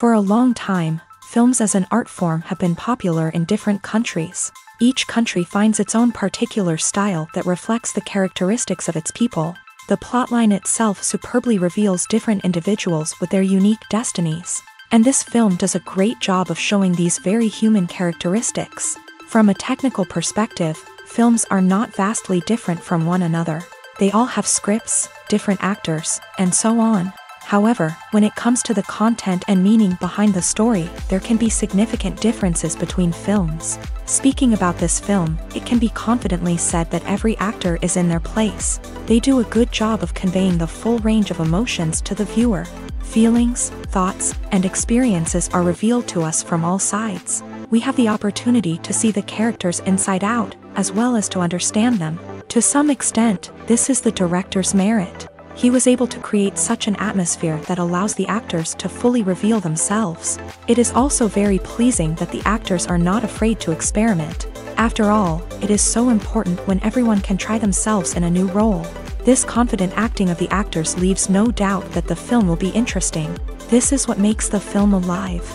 For a long time, films as an art form have been popular in different countries. Each country finds its own particular style that reflects the characteristics of its people. The plotline itself superbly reveals different individuals with their unique destinies. And this film does a great job of showing these very human characteristics. From a technical perspective, films are not vastly different from one another. They all have scripts, different actors, and so on. However, when it comes to the content and meaning behind the story, there can be significant differences between films. Speaking about this film, it can be confidently said that every actor is in their place. They do a good job of conveying the full range of emotions to the viewer. Feelings, thoughts, and experiences are revealed to us from all sides. We have the opportunity to see the characters inside out, as well as to understand them. To some extent, this is the director's merit. He was able to create such an atmosphere that allows the actors to fully reveal themselves. It is also very pleasing that the actors are not afraid to experiment. After all, it is so important when everyone can try themselves in a new role. This confident acting of the actors leaves no doubt that the film will be interesting. This is what makes the film alive.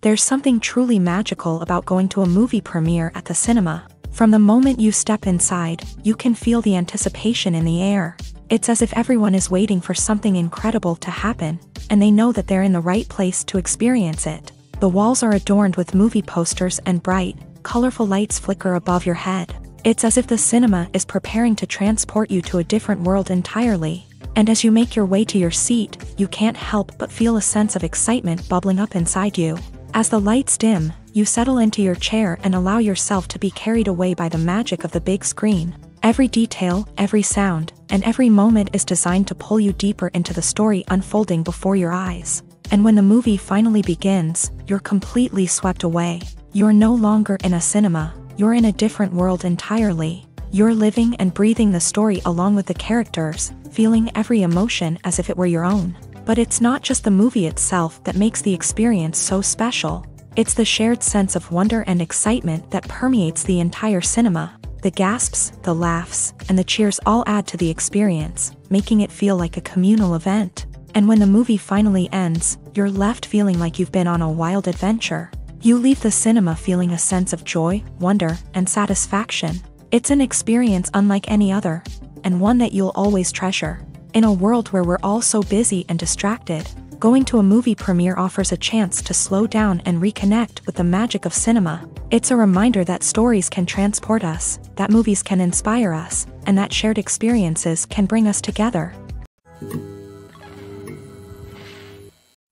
There's something truly magical about going to a movie premiere at the cinema. From the moment you step inside, you can feel the anticipation in the air. It's as if everyone is waiting for something incredible to happen, and they know that they're in the right place to experience it. The walls are adorned with movie posters and bright, colorful lights flicker above your head. It's as if the cinema is preparing to transport you to a different world entirely. And as you make your way to your seat, you can't help but feel a sense of excitement bubbling up inside you. As the lights dim, you settle into your chair and allow yourself to be carried away by the magic of the big screen. Every detail, every sound, and every moment is designed to pull you deeper into the story unfolding before your eyes. And when the movie finally begins, you're completely swept away. You're no longer in a cinema, you're in a different world entirely. You're living and breathing the story along with the characters, feeling every emotion as if it were your own. But it's not just the movie itself that makes the experience so special. It's the shared sense of wonder and excitement that permeates the entire cinema. The gasps, the laughs, and the cheers all add to the experience, making it feel like a communal event. And when the movie finally ends, you're left feeling like you've been on a wild adventure. You leave the cinema feeling a sense of joy, wonder, and satisfaction. It's an experience unlike any other, and one that you'll always treasure. In a world where we're all so busy and distracted, going to a movie premiere offers a chance to slow down and reconnect with the magic of cinema. It's a reminder that stories can transport us, that movies can inspire us, and that shared experiences can bring us together.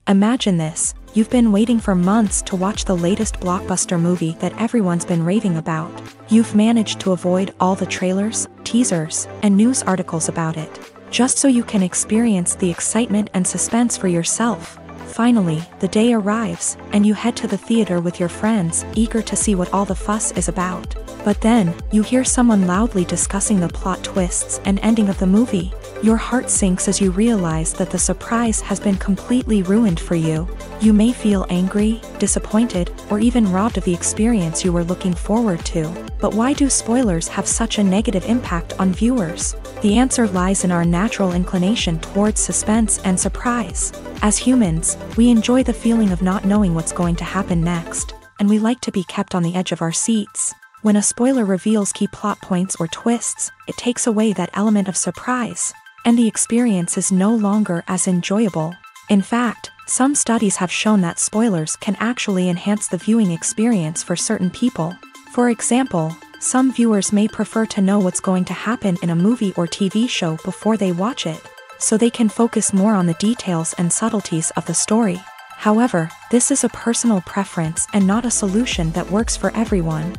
Imagine this: you've been waiting for months to watch the latest blockbuster movie that everyone's been raving about. You've managed to avoid all the trailers, teasers, and news articles about it, just so you can experience the excitement and suspense for yourself. Finally, the day arrives, and you head to the theater with your friends, eager to see what all the fuss is about. But then, you hear someone loudly discussing the plot twists and ending of the movie. Your heart sinks as you realize that the surprise has been completely ruined for you. You may feel angry, disappointed, or even robbed of the experience you were looking forward to. But why do spoilers have such a negative impact on viewers? The answer lies in our natural inclination towards suspense and surprise. As humans, we enjoy the feeling of not knowing what's going to happen next, and we like to be kept on the edge of our seats. When a spoiler reveals key plot points or twists, it takes away that element of surprise, and the experience is no longer as enjoyable. In fact, some studies have shown that spoilers can actually enhance the viewing experience for certain people. For example, some viewers may prefer to know what's going to happen in a movie or TV show before they watch it, so they can focus more on the details and subtleties of the story. However, this is a personal preference and not a solution that works for everyone.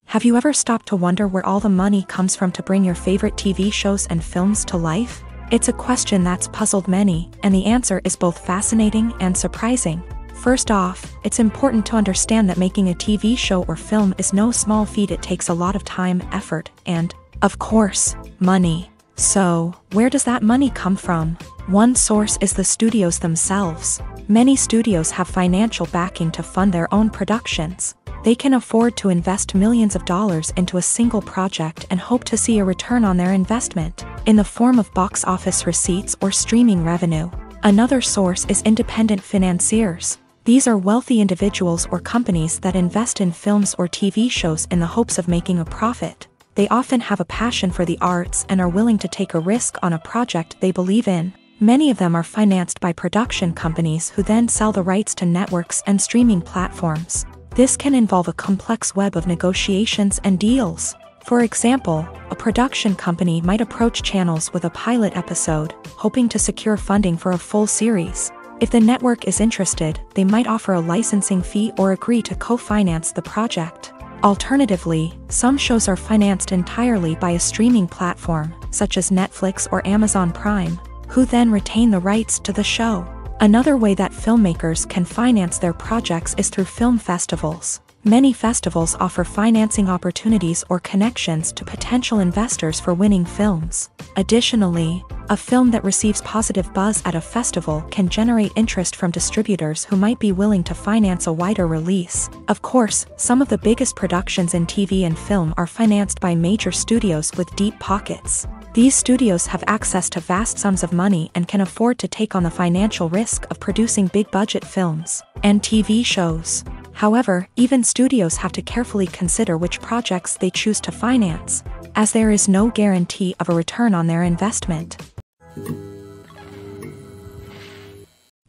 Have you ever stopped to wonder where all the money comes from to bring your favorite TV shows and films to life? It's a question that's puzzled many, and the answer is both fascinating and surprising. First off, it's important to understand that making a TV show or film is no small feat. It takes a lot of time, effort, and, of course, money. So, where does that money come from? One source is the studios themselves. Many studios have financial backing to fund their own productions. They can afford to invest millions of dollars into a single project and hope to see a return on their investment. in the form of box office receipts or streaming revenue. Another source is independent financiers. These are wealthy individuals or companies that invest in films or TV shows in the hopes of making a profit. They often have a passion for the arts and are willing to take a risk on a project they believe in. Many of them are financed by production companies who then sell the rights to networks and streaming platforms. This can involve a complex web of negotiations and deals. For example, a production company might approach channels with a pilot episode, hoping to secure funding for a full series. If the network is interested, they might offer a licensing fee or agree to co-finance the project. Alternatively, some shows are financed entirely by a streaming platform, such as Netflix or Amazon Prime, who then retain the rights to the show. Another way that filmmakers can finance their projects is through film festivals. Many festivals offer financing opportunities or connections to potential investors for winning films. Additionally, a film that receives positive buzz at a festival can generate interest from distributors who might be willing to finance a wider release. Of course, some of the biggest productions in TV and film are financed by major studios with deep pockets. These studios have access to vast sums of money and can afford to take on the financial risk of producing big-budget films and TV shows. However, even studios have to carefully consider which projects they choose to finance, as there is no guarantee of a return on their investment.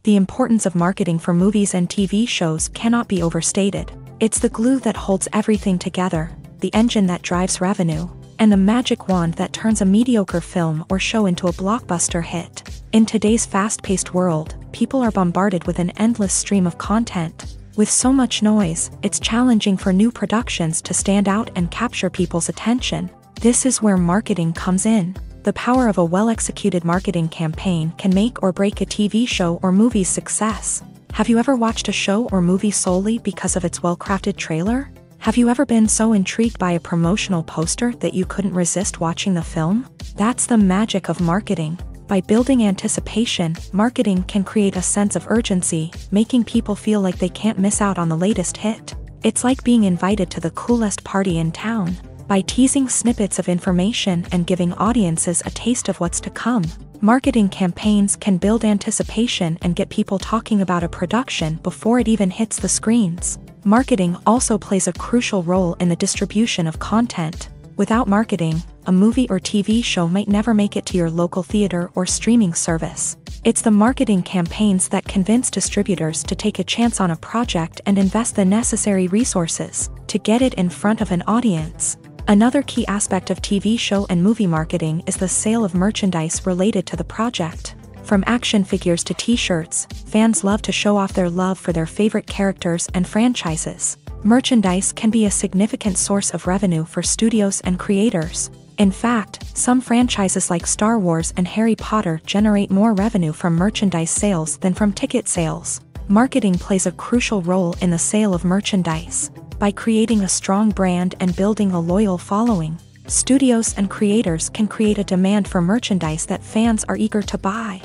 The importance of marketing for movies and TV shows cannot be overstated. It's the glue that holds everything together, the engine that drives revenue, and the magic wand that turns a mediocre film or show into a blockbuster hit. In today's fast-paced world, people are bombarded with an endless stream of content. With so much noise, it's challenging for new productions to stand out and capture people's attention. This is where marketing comes in. The power of a well-executed marketing campaign can make or break a TV show or movie's success. Have you ever watched a show or movie solely because of its well-crafted trailer? Have you ever been so intrigued by a promotional poster that you couldn't resist watching the film? That's the magic of marketing. By building anticipation, marketing can create a sense of urgency, making people feel like they can't miss out on the latest hit. It's like being invited to the coolest party in town. By teasing snippets of information and giving audiences a taste of what's to come, marketing campaigns can build anticipation and get people talking about a production before it even hits the screens. Marketing also plays a crucial role in the distribution of content. Without marketing, a movie or TV show might never make it to your local theater or streaming service. It's the marketing campaigns that convince distributors to take a chance on a project and invest the necessary resources to get it in front of an audience. Another key aspect of TV show and movie marketing is the sale of merchandise related to the project. From action figures to t-shirts, fans love to show off their love for their favorite characters and franchises. Merchandise can be a significant source of revenue for studios and creators. In fact, some franchises like Star Wars and Harry Potter generate more revenue from merchandise sales than from ticket sales. Marketing plays a crucial role in the sale of merchandise. By creating a strong brand and building a loyal following, studios and creators can create a demand for merchandise that fans are eager to buy.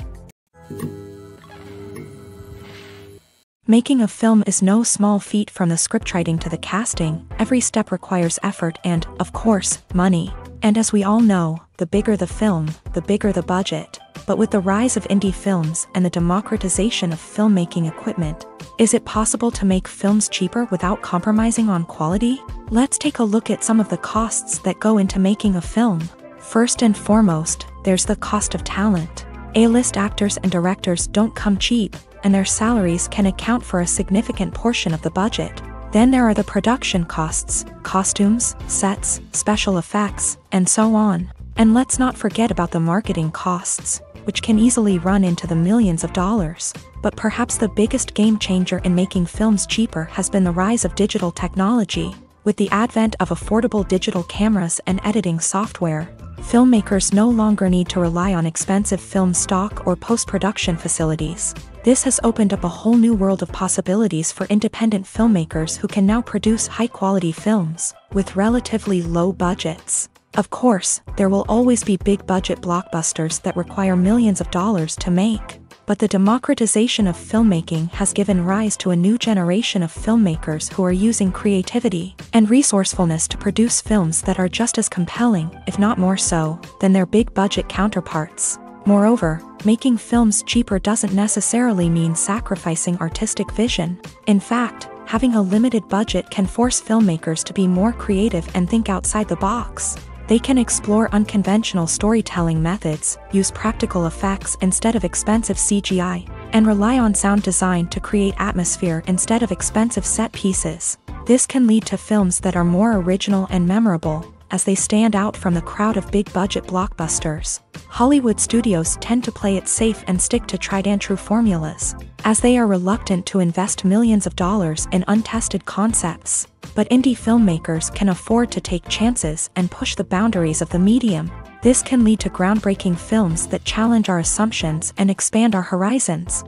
Making a film is no small feat. From the scriptwriting to the casting, every step requires effort and, of course, money. And as we all know, the bigger the film, the bigger the budget. But with the rise of indie films and the democratization of filmmaking equipment, is it possible to make films cheaper without compromising on quality? Let's take a look at some of the costs that go into making a film. First and foremost, there's the cost of talent. A-list actors and directors don't come cheap, and their salaries can account for a significant portion of the budget. Then there are the production costs, costumes, sets, special effects, and so on. And let's not forget about the marketing costs, which can easily run into the millions of dollars. But perhaps the biggest game changer in making films cheaper has been the rise of digital technology. With the advent of affordable digital cameras and editing software, filmmakers no longer need to rely on expensive film stock or post-production facilities. This has opened up a whole new world of possibilities for independent filmmakers who can now produce high-quality films with relatively low budgets. Of course, there will always be big-budget blockbusters that require millions of dollars to make. But the democratization of filmmaking has given rise to a new generation of filmmakers who are using creativity and resourcefulness to produce films that are just as compelling, if not more so, than their big-budget counterparts. Moreover, making films cheaper doesn't necessarily mean sacrificing artistic vision. In fact, having a limited budget can force filmmakers to be more creative and think outside the box. They can explore unconventional storytelling methods, use practical effects instead of expensive CGI, and rely on sound design to create atmosphere instead of expensive set pieces. This can lead to films that are more original and memorable, as they stand out from the crowd of big-budget blockbusters. Hollywood studios tend to play it safe and stick to tried-and-true formulas, as they are reluctant to invest millions of dollars in untested concepts. But indie filmmakers can afford to take chances and push the boundaries of the medium. This can lead to groundbreaking films that challenge our assumptions and expand our horizons.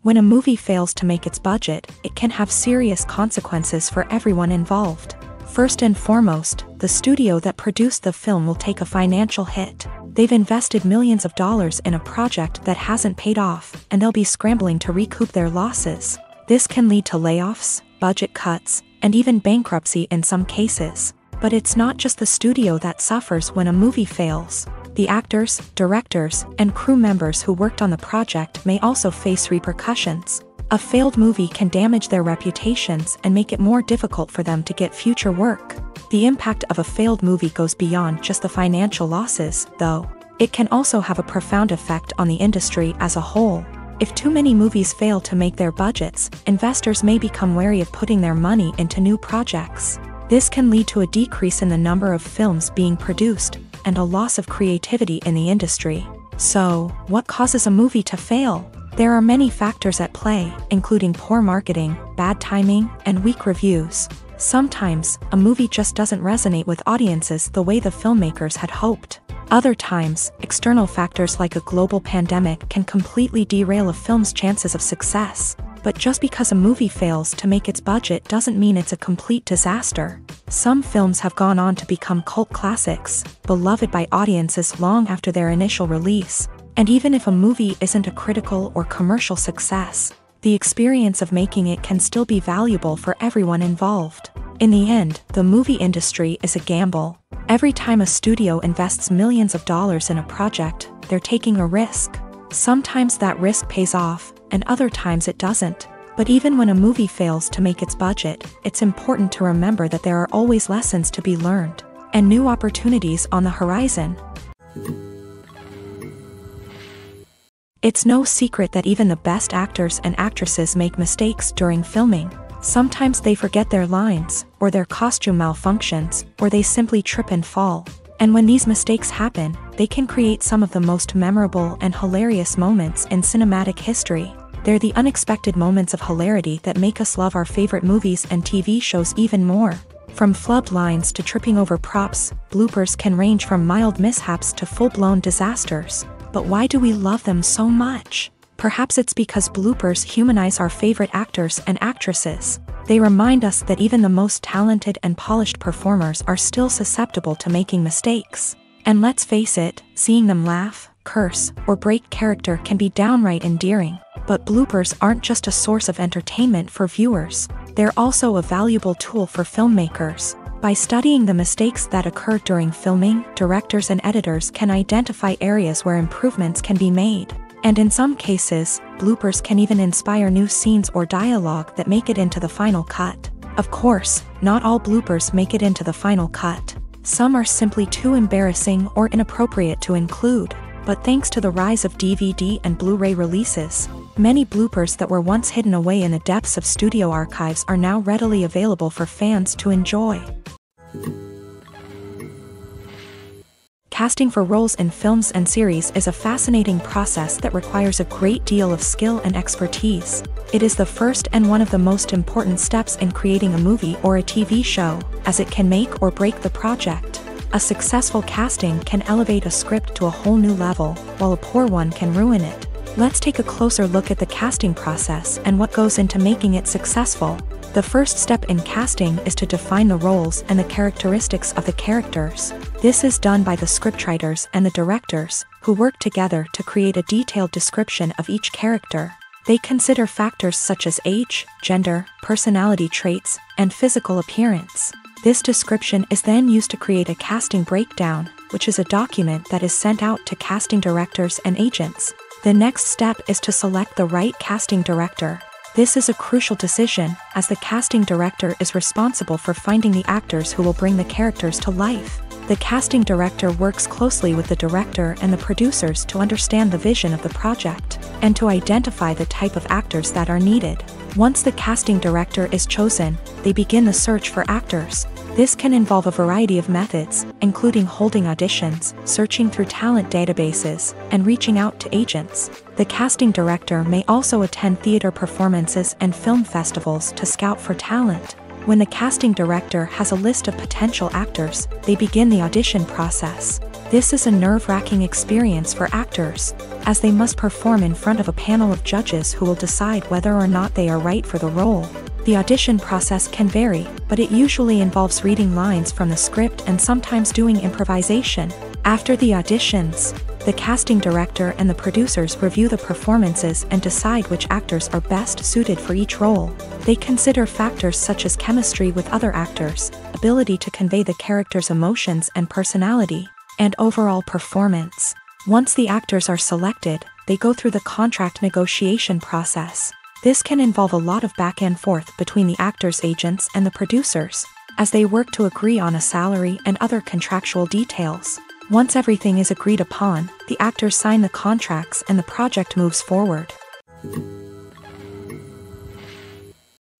When a movie fails to make its budget, it can have serious consequences for everyone involved. First and foremost, the studio that produced the film will take a financial hit. They've invested millions of dollars in a project that hasn't paid off, and they'll be scrambling to recoup their losses. This can lead to layoffs, budget cuts, and even bankruptcy in some cases. But it's not just the studio that suffers when a movie fails. The actors, directors, and crew members who worked on the project may also face repercussions. A failed movie can damage their reputations and make it more difficult for them to get future work. The impact of a failed movie goes beyond just the financial losses, though. It can also have a profound effect on the industry as a whole. If too many movies fail to make their budgets, investors may become wary of putting their money into new projects. This can lead to a decrease in the number of films being produced, and a loss of creativity in the industry. So, what causes a movie to fail? There are many factors at play, including poor marketing, bad timing, and weak reviews. Sometimes, a movie just doesn't resonate with audiences the way the filmmakers had hoped. Other times, external factors like a global pandemic can completely derail a film's chances of success. But just because a movie fails to make its budget doesn't mean it's a complete disaster. Some films have gone on to become cult classics, beloved by audiences long after their initial release. And even if a movie isn't a critical or commercial success, the experience of making it can still be valuable for everyone involved. In the end, the movie industry is a gamble. Every time a studio invests millions of dollars in a project, they're taking a risk. Sometimes that risk pays off, and other times it doesn't. But even when a movie fails to make its budget, it's important to remember that there are always lessons to be learned, and new opportunities on the horizon. It's no secret that even the best actors and actresses make mistakes during filming. Sometimes they forget their lines, or their costume malfunctions, or they simply trip and fall. And when these mistakes happen, they can create some of the most memorable and hilarious moments in cinematic history. They're the unexpected moments of hilarity that make us love our favorite movies and TV shows even more. From flubbed lines to tripping over props, bloopers can range from mild mishaps to full-blown disasters. But why do we love them so much? Perhaps it's because bloopers humanize our favorite actors and actresses. They remind us that even the most talented and polished performers are still susceptible to making mistakes. And let's face it, seeing them laugh, curse, or break character can be downright endearing. But bloopers aren't just a source of entertainment for viewers. They're also a valuable tool for filmmakers. By studying the mistakes that occur during filming, directors and editors can identify areas where improvements can be made. And in some cases, bloopers can even inspire new scenes or dialogue that make it into the final cut. Of course, not all bloopers make it into the final cut. Some are simply too embarrassing or inappropriate to include. But thanks to the rise of DVD and Blu-ray releases, many bloopers that were once hidden away in the depths of studio archives are now readily available for fans to enjoy. Casting for roles in films and series is a fascinating process that requires a great deal of skill and expertise. It is the first and one of the most important steps in creating a movie or a TV show, as it can make or break the project. A successful casting can elevate a script to a whole new level, while a poor one can ruin it. Let's take a closer look at the casting process and what goes into making it successful. The first step in casting is to define the roles and the characteristics of the characters. This is done by the scriptwriters and the directors, who work together to create a detailed description of each character. They consider factors such as age, gender, personality traits, and physical appearance. This description is then used to create a casting breakdown, which is a document that is sent out to casting directors and agents. The next step is to select the right casting director. This is a crucial decision, as the casting director is responsible for finding the actors who will bring the characters to life. The casting director works closely with the director and the producers to understand the vision of the project, and to identify the type of actors that are needed. Once the casting director is chosen, they begin the search for actors. This can involve a variety of methods, including holding auditions, searching through talent databases, and reaching out to agents. The casting director may also attend theater performances and film festivals to scout for talent. When the casting director has a list of potential actors, they begin the audition process. This is a nerve-wracking experience for actors, as they must perform in front of a panel of judges who will decide whether or not they are right for the role. The audition process can vary, but it usually involves reading lines from the script and sometimes doing improvisation. After the auditions, the casting director and the producers review the performances and decide which actors are best suited for each role. They consider factors such as chemistry with other actors, ability to convey the character's emotions and personality, and overall performance. Once the actors are selected, they go through the contract negotiation process. This can involve a lot of back and forth between the actors' agents and the producers, as they work to agree on a salary and other contractual details. Once everything is agreed upon, the actors sign the contracts and the project moves forward.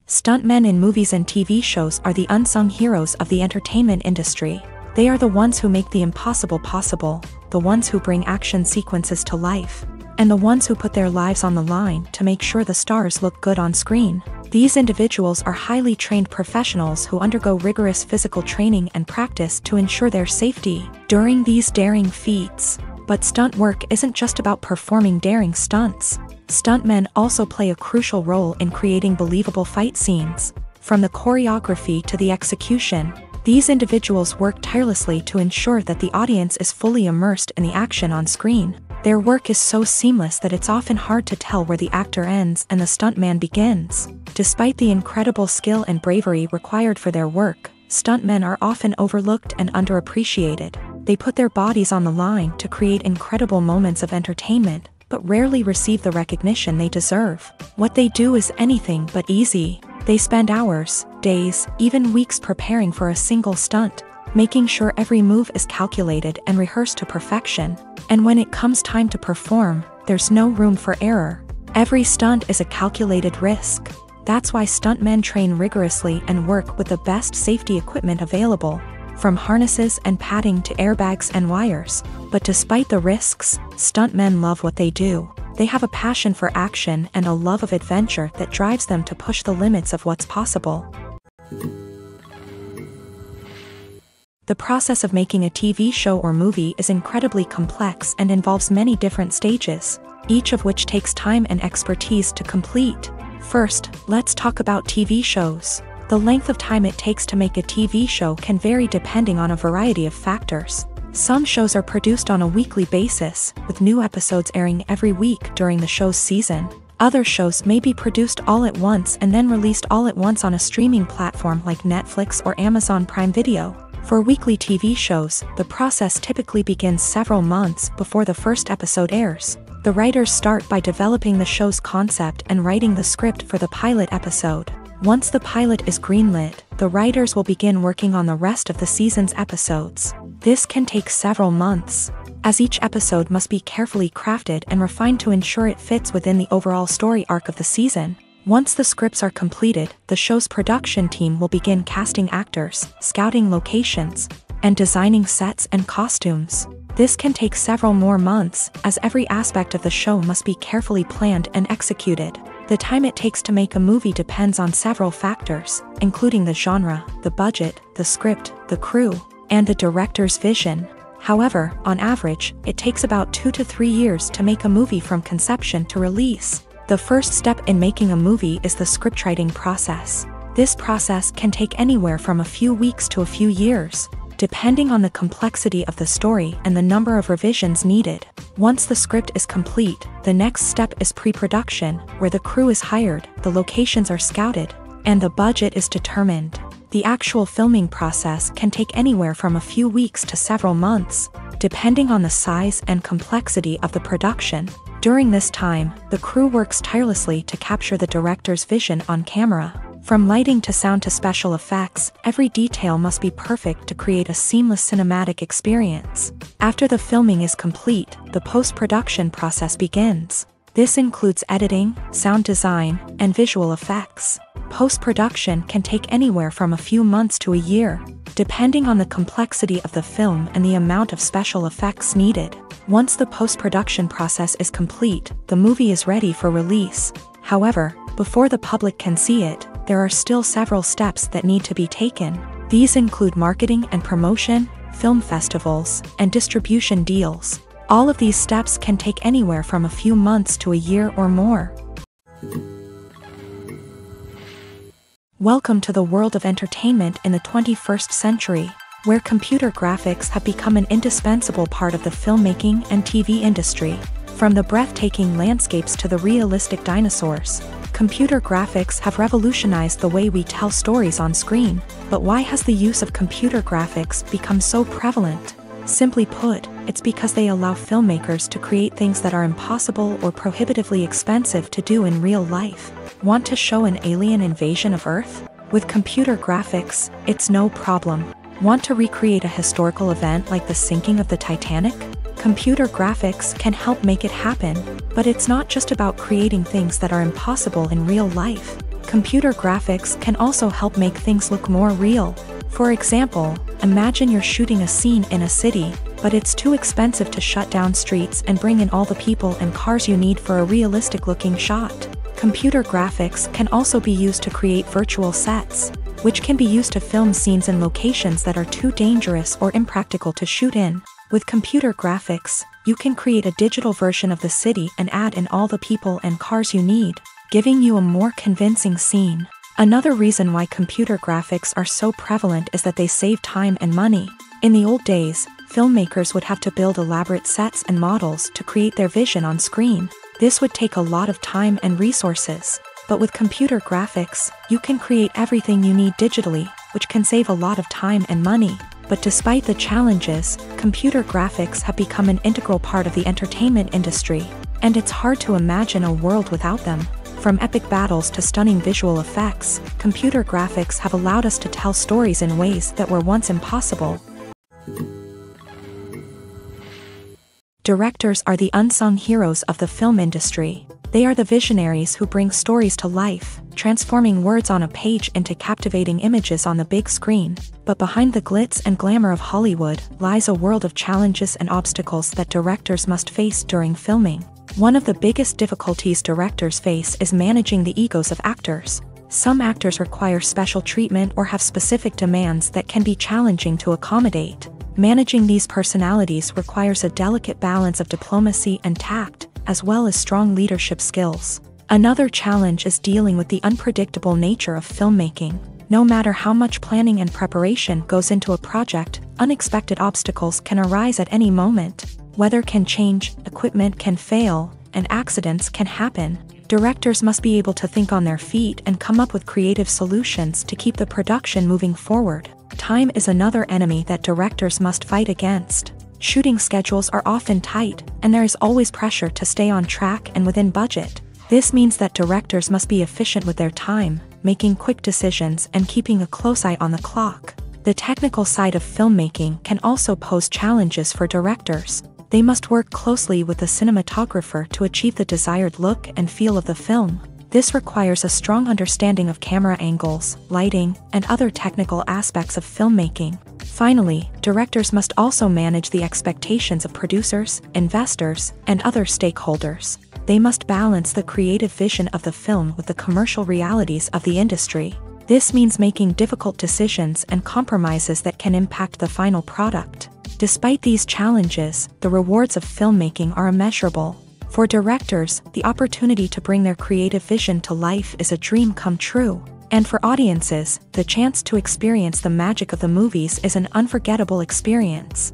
Stuntmen in movies and TV shows are the unsung heroes of the entertainment industry. They are the ones who make the impossible possible, the ones who bring action sequences to life, and the ones who put their lives on the line to make sure the stars look good on screen. These individuals are highly trained professionals who undergo rigorous physical training and practice to ensure their safety during these daring feats. But stunt work isn't just about performing daring stunts. Stuntmen also play a crucial role in creating believable fight scenes. From the choreography to the execution, these individuals work tirelessly to ensure that the audience is fully immersed in the action on screen. Their work is so seamless that it's often hard to tell where the actor ends and the stuntman begins. Despite the incredible skill and bravery required for their work, stuntmen are often overlooked and underappreciated. They put their bodies on the line to create incredible moments of entertainment, but rarely receive the recognition they deserve. What they do is anything but easy. They spend hours, days, even weeks preparing for a single stunt, making sure every move is calculated and rehearsed to perfection. And when it comes time to perform, there's no room for error. Every stunt is a calculated risk. That's why stuntmen train rigorously and work with the best safety equipment available, from harnesses and padding to airbags and wires. But despite the risks, stuntmen love what they do. They have a passion for action and a love of adventure that drives them to push the limits of what's possible. The process of making a TV show or movie is incredibly complex and involves many different stages, each of which takes time and expertise to complete. First, let's talk about TV shows. The length of time it takes to make a TV show can vary depending on a variety of factors. Some shows are produced on a weekly basis, with new episodes airing every week during the show's season. Other shows may be produced all at once and then released all at once on a streaming platform like Netflix or Amazon Prime Video. For weekly TV shows, the process typically begins several months before the first episode airs. The writers start by developing the show's concept and writing the script for the pilot episode. Once the pilot is greenlit, the writers will begin working on the rest of the season's episodes. This can take several months, as each episode must be carefully crafted and refined to ensure it fits within the overall story arc of the season. Once the scripts are completed, the show's production team will begin casting actors, scouting locations, and designing sets and costumes. This can take several more months, as every aspect of the show must be carefully planned and executed. The time it takes to make a movie depends on several factors, including the genre, the budget, the script, the crew, and the director's vision. However, on average, it takes about 2 to 3 years to make a movie from conception to release. The first step in making a movie is the scriptwriting process. This process can take anywhere from a few weeks to a few years, depending on the complexity of the story and the number of revisions needed. Once the script is complete, the next step is pre-production, where the crew is hired, the locations are scouted, and the budget is determined. The actual filming process can take anywhere from a few weeks to several months, depending on the size and complexity of the production. During this time, the crew works tirelessly to capture the director's vision on camera. From lighting to sound to special effects, every detail must be perfect to create a seamless cinematic experience. After the filming is complete, the post-production process begins. This includes editing, sound design, and visual effects. Post-production can take anywhere from a few months to a year, depending on the complexity of the film and the amount of special effects needed. Once the post-production process is complete, the movie is ready for release. However, before the public can see it, there are still several steps that need to be taken. These include marketing and promotion, film festivals, and distribution deals. All of these steps can take anywhere from a few months to a year or more. Welcome to the world of entertainment in the 21st century, where computer graphics have become an indispensable part of the filmmaking and TV industry. From the breathtaking landscapes to the realistic dinosaurs, computer graphics have revolutionized the way we tell stories on screen. But why has the use of computer graphics become so prevalent? Simply put, it's because they allow filmmakers to create things that are impossible or prohibitively expensive to do in real life. Want to show an alien invasion of Earth? With computer graphics, it's no problem. Want to recreate a historical event like the sinking of the Titanic? Computer graphics can help make it happen, but it's not just about creating things that are impossible in real life. Computer graphics can also help make things look more real. For example, imagine you're shooting a scene in a city, but it's too expensive to shut down streets and bring in all the people and cars you need for a realistic-looking shot. Computer graphics can also be used to create virtual sets, which can be used to film scenes in locations that are too dangerous or impractical to shoot in. With computer graphics, you can create a digital version of the city and add in all the people and cars you need, giving you a more convincing scene. Another reason why computer graphics are so prevalent is that they save time and money. In the old days, filmmakers would have to build elaborate sets and models to create their vision on screen. This would take a lot of time and resources. But with computer graphics, you can create everything you need digitally, which can save a lot of time and money. But despite the challenges, computer graphics have become an integral part of the entertainment industry, and it's hard to imagine a world without them. From epic battles to stunning visual effects, computer graphics have allowed us to tell stories in ways that were once impossible. Directors are the unsung heroes of the film industry. They are the visionaries who bring stories to life, transforming words on a page into captivating images on the big screen. But behind the glitz and glamour of Hollywood lies a world of challenges and obstacles that directors must face during filming. One of the biggest difficulties directors face is managing the egos of actors. Some actors require special treatment or have specific demands that can be challenging to accommodate. Managing these personalities requires a delicate balance of diplomacy and tact, as well as strong leadership skills. Another challenge is dealing with the unpredictable nature of filmmaking. No matter how much planning and preparation goes into a project, unexpected obstacles can arise at any moment. Weather can change, equipment can fail, and accidents can happen. Directors must be able to think on their feet and come up with creative solutions to keep the production moving forward. Time is another enemy that directors must fight against. Shooting schedules are often tight, and there is always pressure to stay on track and within budget. This means that directors must be efficient with their time, making quick decisions and keeping a close eye on the clock. The technical side of filmmaking can also pose challenges for directors. They must work closely with the cinematographer to achieve the desired look and feel of the film. This requires a strong understanding of camera angles, lighting, and other technical aspects of filmmaking. Finally, directors must also manage the expectations of producers, investors, and other stakeholders. They must balance the creative vision of the film with the commercial realities of the industry. This means making difficult decisions and compromises that can impact the final product. Despite these challenges, the rewards of filmmaking are immeasurable. For directors, the opportunity to bring their creative vision to life is a dream come true. And for audiences, the chance to experience the magic of the movies is an unforgettable experience.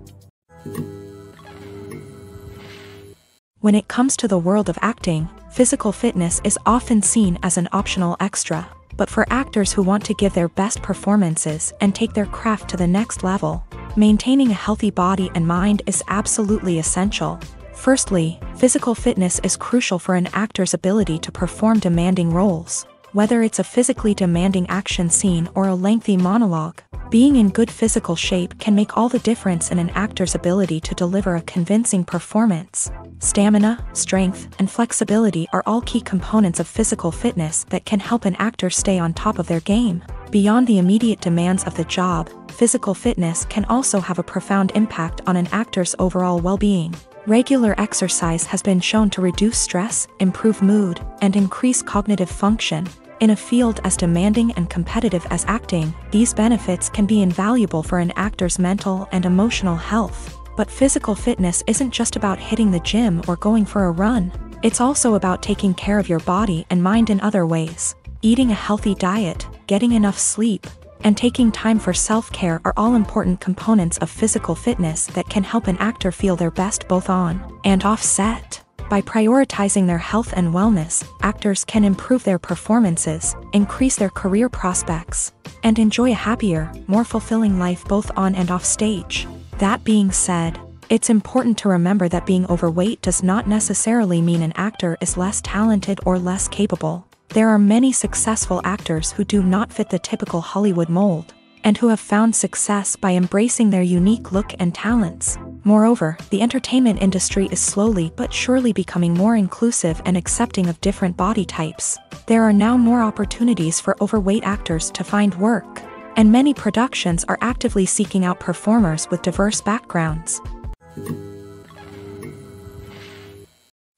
When it comes to the world of acting, physical fitness is often seen as an optional extra. But for actors who want to give their best performances and take their craft to the next level, maintaining a healthy body and mind is absolutely essential. Firstly, physical fitness is crucial for an actor's ability to perform demanding roles. Whether it's a physically demanding action scene or a lengthy monologue, being in good physical shape can make all the difference in an actor's ability to deliver a convincing performance. Stamina, strength, and flexibility are all key components of physical fitness that can help an actor stay on top of their game. Beyond the immediate demands of the job, physical fitness can also have a profound impact on an actor's overall well-being. Regular exercise has been shown to reduce stress, improve mood, and increase cognitive function. In a field as demanding and competitive as acting, these benefits can be invaluable for an actor's mental and emotional health. But physical fitness isn't just about hitting the gym or going for a run. It's also about taking care of your body and mind in other ways. Eating a healthy diet, getting enough sleep, and taking time for self-care are all important components of physical fitness that can help an actor feel their best both on and off set. By prioritizing their health and wellness, actors can improve their performances, increase their career prospects, and enjoy a happier, more fulfilling life both on and off stage. That being said, it's important to remember that being overweight does not necessarily mean an actor is less talented or less capable. There are many successful actors who do not fit the typical Hollywood mold, and who have found success by embracing their unique look and talents. Moreover, the entertainment industry is slowly but surely becoming more inclusive and accepting of different body types. There are now more opportunities for overweight actors to find work, and many productions are actively seeking out performers with diverse backgrounds.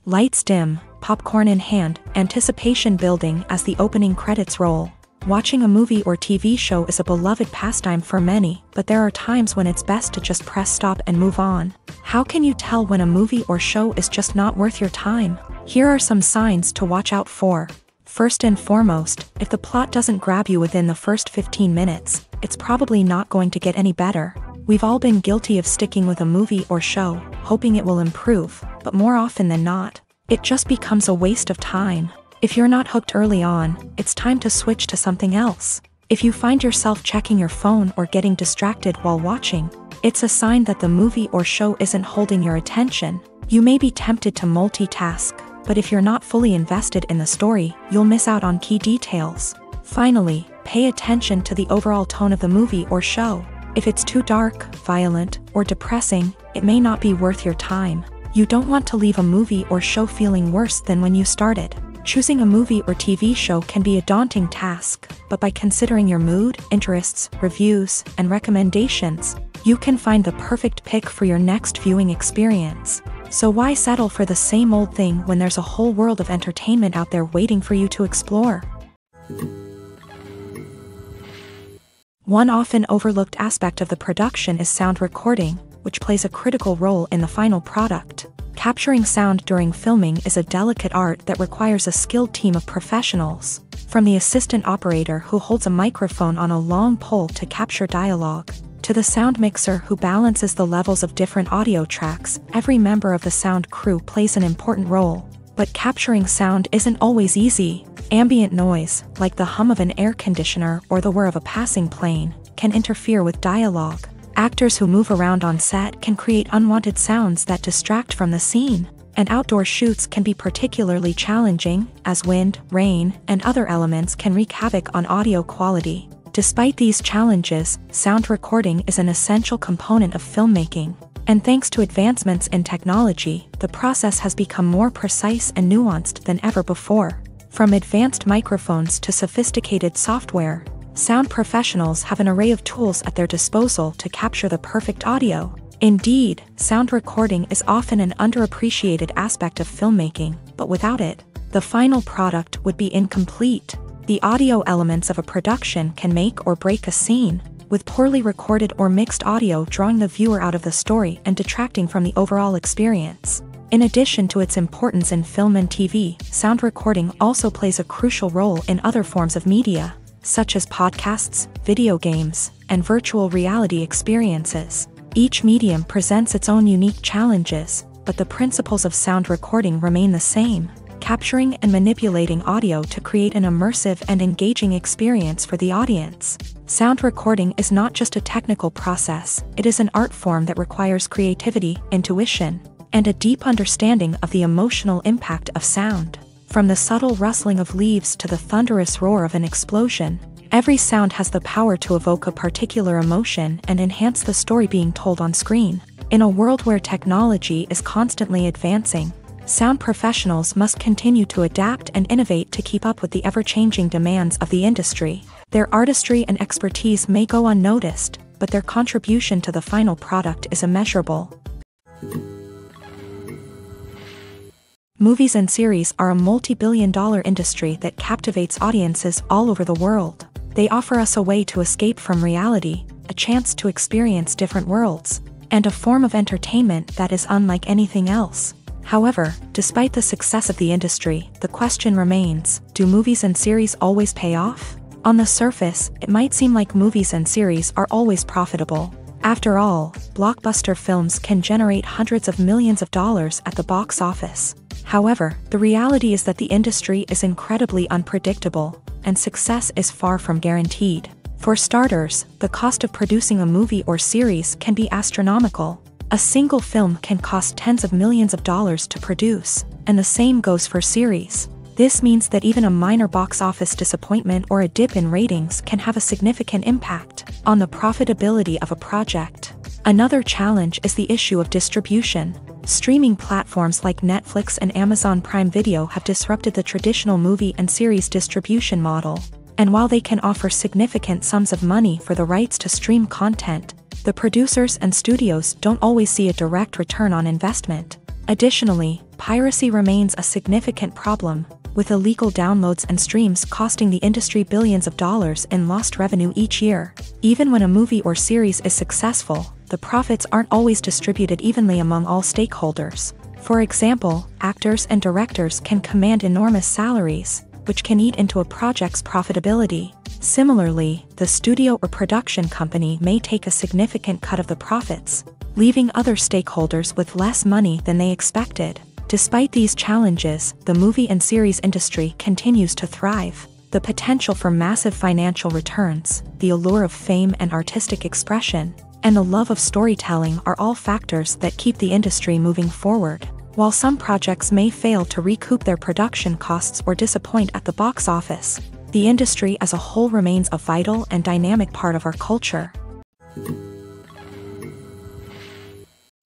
Lights dim, popcorn in hand, anticipation building as the opening credits roll. Watching a movie or TV show is a beloved pastime for many, but there are times when it's best to just press stop and move on. How can you tell when a movie or show is just not worth your time? Here are some signs to watch out for. First and foremost, if the plot doesn't grab you within the first 15 minutes, it's probably not going to get any better. We've all been guilty of sticking with a movie or show, hoping it will improve, but more often than not, it just becomes a waste of time. If you're not hooked early on, it's time to switch to something else. If you find yourself checking your phone or getting distracted while watching, it's a sign that the movie or show isn't holding your attention. You may be tempted to multitask, but if you're not fully invested in the story, you'll miss out on key details. Finally, pay attention to the overall tone of the movie or show. If it's too dark, violent, or depressing, it may not be worth your time. You don't want to leave a movie or show feeling worse than when you started. Choosing a movie or TV show can be a daunting task, but by considering your mood, interests, reviews, and recommendations, you can find the perfect pick for your next viewing experience. So why settle for the same old thing when there's a whole world of entertainment out there waiting for you to explore? One often overlooked aspect of the production is sound recording, which plays a critical role in the final product. Capturing sound during filming is a delicate art that requires a skilled team of professionals. From the assistant operator who holds a microphone on a long pole to capture dialogue, to the sound mixer who balances the levels of different audio tracks, every member of the sound crew plays an important role. But capturing sound isn't always easy. Ambient noise, like the hum of an air conditioner or the whir of a passing plane, can interfere with dialogue. Actors who move around on set can create unwanted sounds that distract from the scene, and outdoor shoots can be particularly challenging, as wind, rain, and other elements can wreak havoc on audio quality. Despite these challenges, sound recording is an essential component of filmmaking, and thanks to advancements in technology, the process has become more precise and nuanced than ever before. From advanced microphones to sophisticated software, sound professionals have an array of tools at their disposal to capture the perfect audio. Indeed, sound recording is often an underappreciated aspect of filmmaking, but without it, the final product would be incomplete. The audio elements of a production can make or break a scene. with poorly recorded or mixed audio drawing the viewer out of the story and detracting from the overall experience. In addition to its importance in film and TV, sound recording also plays a crucial role in other forms of media, such as podcasts, video games, and virtual reality experiences. Each medium presents its own unique challenges, but the principles of sound recording remain the same, capturing and manipulating audio to create an immersive and engaging experience for the audience. Sound recording is not just a technical process, it is an art form that requires creativity, intuition, and a deep understanding of the emotional impact of sound. From the subtle rustling of leaves to the thunderous roar of an explosion, every sound has the power to evoke a particular emotion and enhance the story being told on screen. In a world where technology is constantly advancing, sound professionals must continue to adapt and innovate to keep up with the ever-changing demands of the industry. Their artistry and expertise may go unnoticed, but their contribution to the final product is immeasurable. Movies and series are a multi-billion-dollar industry that captivates audiences all over the world. They offer us a way to escape from reality, a chance to experience different worlds, and a form of entertainment that is unlike anything else. However, despite the success of the industry, the question remains, do movies and series always pay off? On the surface, it might seem like movies and series are always profitable. After all, blockbuster films can generate hundreds of millions of dollars at the box office. However, the reality is that the industry is incredibly unpredictable, and success is far from guaranteed. For starters, the cost of producing a movie or series can be astronomical. A single film can cost tens of millions of dollars to produce, and the same goes for series. This means that even a minor box office disappointment or a dip in ratings can have a significant impact on the profitability of a project. Another challenge is the issue of distribution. Streaming platforms like Netflix and Amazon Prime Video have disrupted the traditional movie and series distribution model. And while they can offer significant sums of money for the rights to stream content, the producers and studios don't always see a direct return on investment. Additionally, piracy remains a significant problem, with illegal downloads and streams costing the industry billions of dollars in lost revenue each year. Even when a movie or series is successful, the profits aren't always distributed evenly among all stakeholders. For example, actors and directors can command enormous salaries, which can eat into a project's profitability. Similarly, the studio or production company may take a significant cut of the profits, leaving other stakeholders with less money than they expected. Despite these challenges, the movie and series industry continues to thrive. The potential for massive financial returns, the allure of fame and artistic expression, and the love of storytelling are all factors that keep the industry moving forward. While some projects may fail to recoup their production costs or disappoint at the box office, the industry as a whole remains a vital and dynamic part of our culture.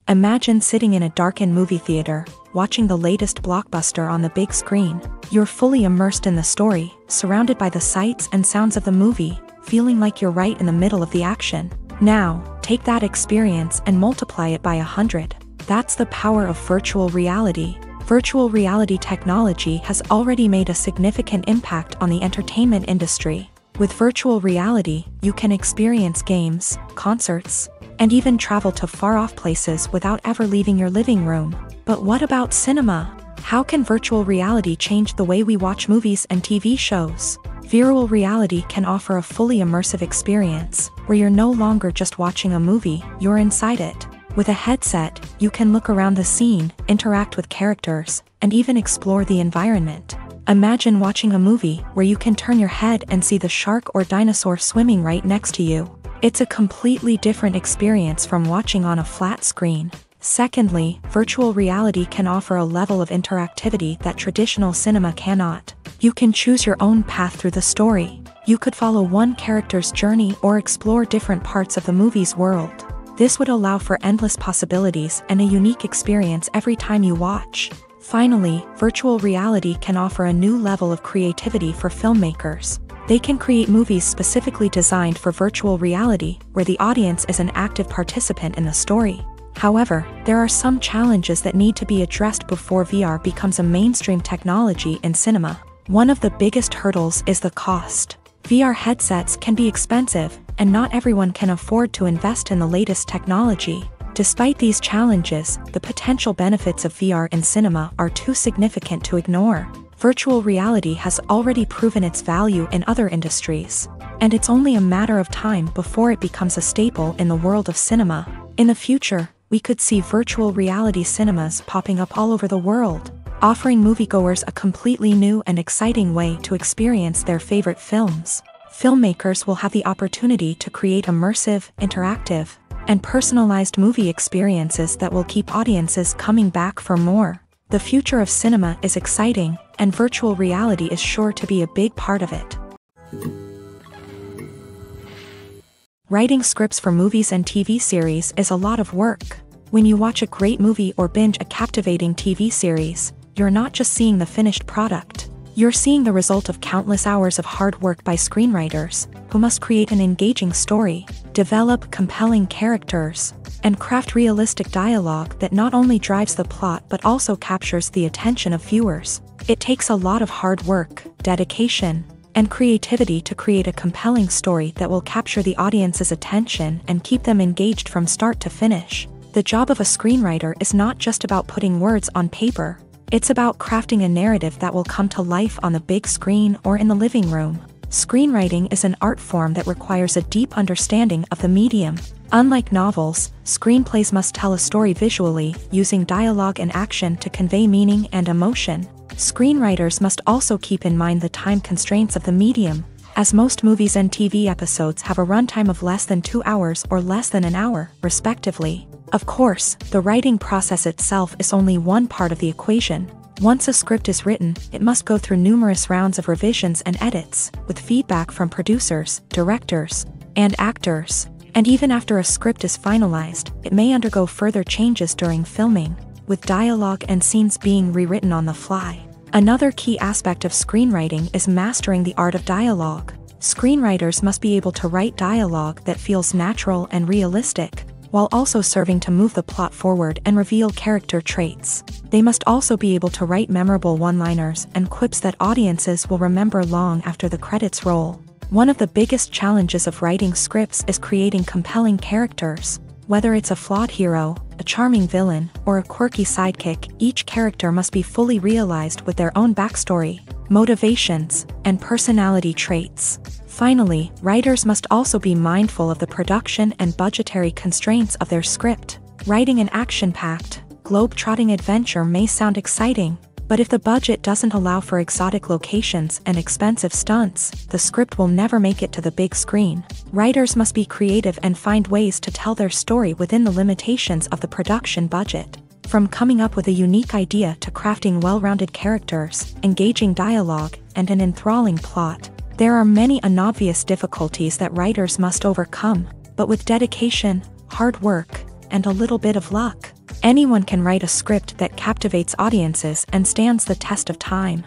Imagine sitting in a darkened movie theater, watching the latest blockbuster on the big screen. You're fully immersed in the story, surrounded by the sights and sounds of the movie, feeling like you're right in the middle of the action. Now, take that experience and multiply it by 100. That's the power of virtual reality. Virtual reality technology has already made a significant impact on the entertainment industry. With virtual reality, you can experience games, concerts, and even travel to far-off places without ever leaving your living room. But what about cinema? How can virtual reality change the way we watch movies and TV shows? Virtual reality can offer a fully immersive experience, where you're no longer just watching a movie, you're inside it. With a headset, you can look around the scene, interact with characters, and even explore the environment. Imagine watching a movie where you can turn your head and see the shark or dinosaur swimming right next to you. It's a completely different experience from watching on a flat screen. Secondly, virtual reality can offer a level of interactivity that traditional cinema cannot. You can choose your own path through the story. You could follow one character's journey or explore different parts of the movie's world. This would allow for endless possibilities and a unique experience every time you watch. Finally, virtual reality can offer a new level of creativity for filmmakers. They can create movies specifically designed for virtual reality, where the audience is an active participant in the story. However, there are some challenges that need to be addressed before VR becomes a mainstream technology in cinema. One of the biggest hurdles is the cost. VR headsets can be expensive, and not everyone can afford to invest in the latest technology. Despite these challenges, the potential benefits of VR in cinema are too significant to ignore. Virtual reality has already proven its value in other industries, and it's only a matter of time before it becomes a staple in the world of cinema. In the future, we could see virtual reality cinemas popping up all over the world, offering moviegoers a completely new and exciting way to experience their favorite films. Filmmakers will have the opportunity to create immersive, interactive, and personalized movie experiences that will keep audiences coming back for more. The future of cinema is exciting, and virtual reality is sure to be a big part of it. Writing scripts for movies and TV series is a lot of work. When you watch a great movie or binge a captivating TV series, you're not just seeing the finished product. You're seeing the result of countless hours of hard work by screenwriters, who must create an engaging story, develop compelling characters, and craft realistic dialogue that not only drives the plot but also captures the attention of viewers. It takes a lot of hard work, dedication, and creativity to create a compelling story that will capture the audience's attention and keep them engaged from start to finish. The job of a screenwriter is not just about putting words on paper. It's about crafting a narrative that will come to life on the big screen or in the living room. Screenwriting is an art form that requires a deep understanding of the medium. Unlike novels, screenplays must tell a story visually, using dialogue and action to convey meaning and emotion. Screenwriters must also keep in mind the time constraints of the medium, as most movies and TV episodes have a runtime of less than 2 hours or less than an hour, respectively. Of course, the writing process itself is only one part of the equation. Once a script is written, it must go through numerous rounds of revisions and edits, with feedback from producers, directors, and actors. And even after a script is finalized, it may undergo further changes during filming, with dialogue and scenes being rewritten on the fly. Another key aspect of screenwriting is mastering the art of dialogue. Screenwriters must be able to write dialogue that feels natural and realistic, while also serving to move the plot forward and reveal character traits. They must also be able to write memorable one-liners and quips that audiences will remember long after the credits roll. One of the biggest challenges of writing scripts is creating compelling characters. Whether it's a flawed hero, a charming villain, or a quirky sidekick, each character must be fully realized with their own backstory, motivations, and personality traits. Finally, writers must also be mindful of the production and budgetary constraints of their script. Writing an action-packed, globe-trotting adventure may sound exciting, but if the budget doesn't allow for exotic locations and expensive stunts, the script will never make it to the big screen. Writers must be creative and find ways to tell their story within the limitations of the production budget. From coming up with a unique idea to crafting well-rounded characters, engaging dialogue, and an enthralling plot, there are many unobvious difficulties that writers must overcome, but with dedication, hard work, and a little bit of luck, anyone can write a script that captivates audiences and stands the test of time.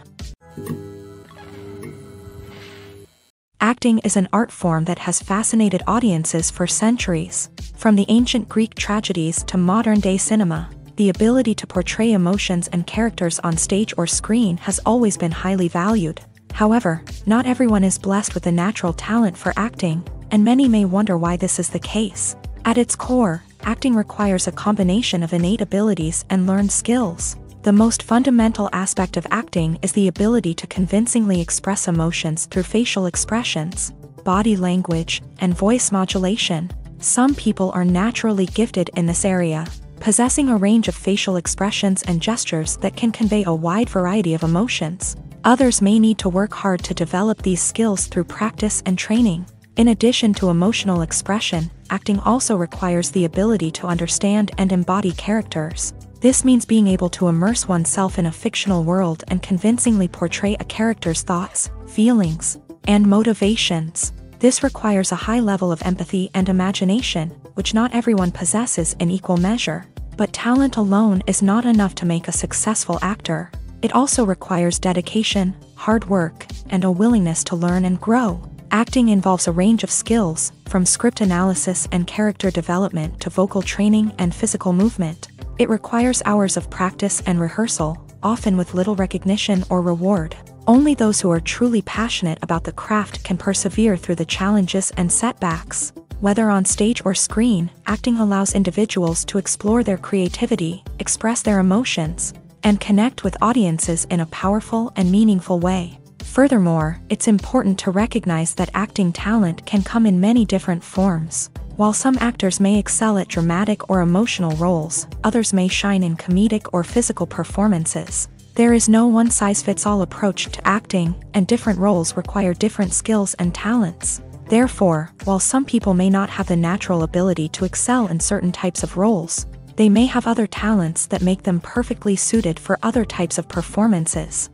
Acting is an art form that has fascinated audiences for centuries. From the ancient Greek tragedies to modern-day cinema, the ability to portray emotions and characters on stage or screen has always been highly valued. However, not everyone is blessed with the natural talent for acting, and many may wonder why this is the case. At its core, acting requires a combination of innate abilities and learned skills. The most fundamental aspect of acting is the ability to convincingly express emotions through facial expressions, body language, and voice modulation. Some people are naturally gifted in this area, possessing a range of facial expressions and gestures that can convey a wide variety of emotions. Others may need to work hard to develop these skills through practice and training. In addition to emotional expression, acting also requires the ability to understand and embody characters. This means being able to immerse oneself in a fictional world and convincingly portray a character's thoughts, feelings, and motivations. This requires a high level of empathy and imagination, which not everyone possesses in equal measure. But talent alone is not enough to make a successful actor. It also requires dedication, hard work, and a willingness to learn and grow. Acting involves a range of skills, from script analysis and character development to vocal training and physical movement. It requires hours of practice and rehearsal, often with little recognition or reward. Only those who are truly passionate about the craft can persevere through the challenges and setbacks. Whether on stage or screen, acting allows individuals to explore their creativity, express their emotions, and connect with audiences in a powerful and meaningful way. Furthermore, it's important to recognize that acting talent can come in many different forms. While some actors may excel at dramatic or emotional roles, others may shine in comedic or physical performances. There is no one-size-fits-all approach to acting, and different roles require different skills and talents. Therefore, while some people may not have the natural ability to excel in certain types of roles, they may have other talents that make them perfectly suited for other types of performances.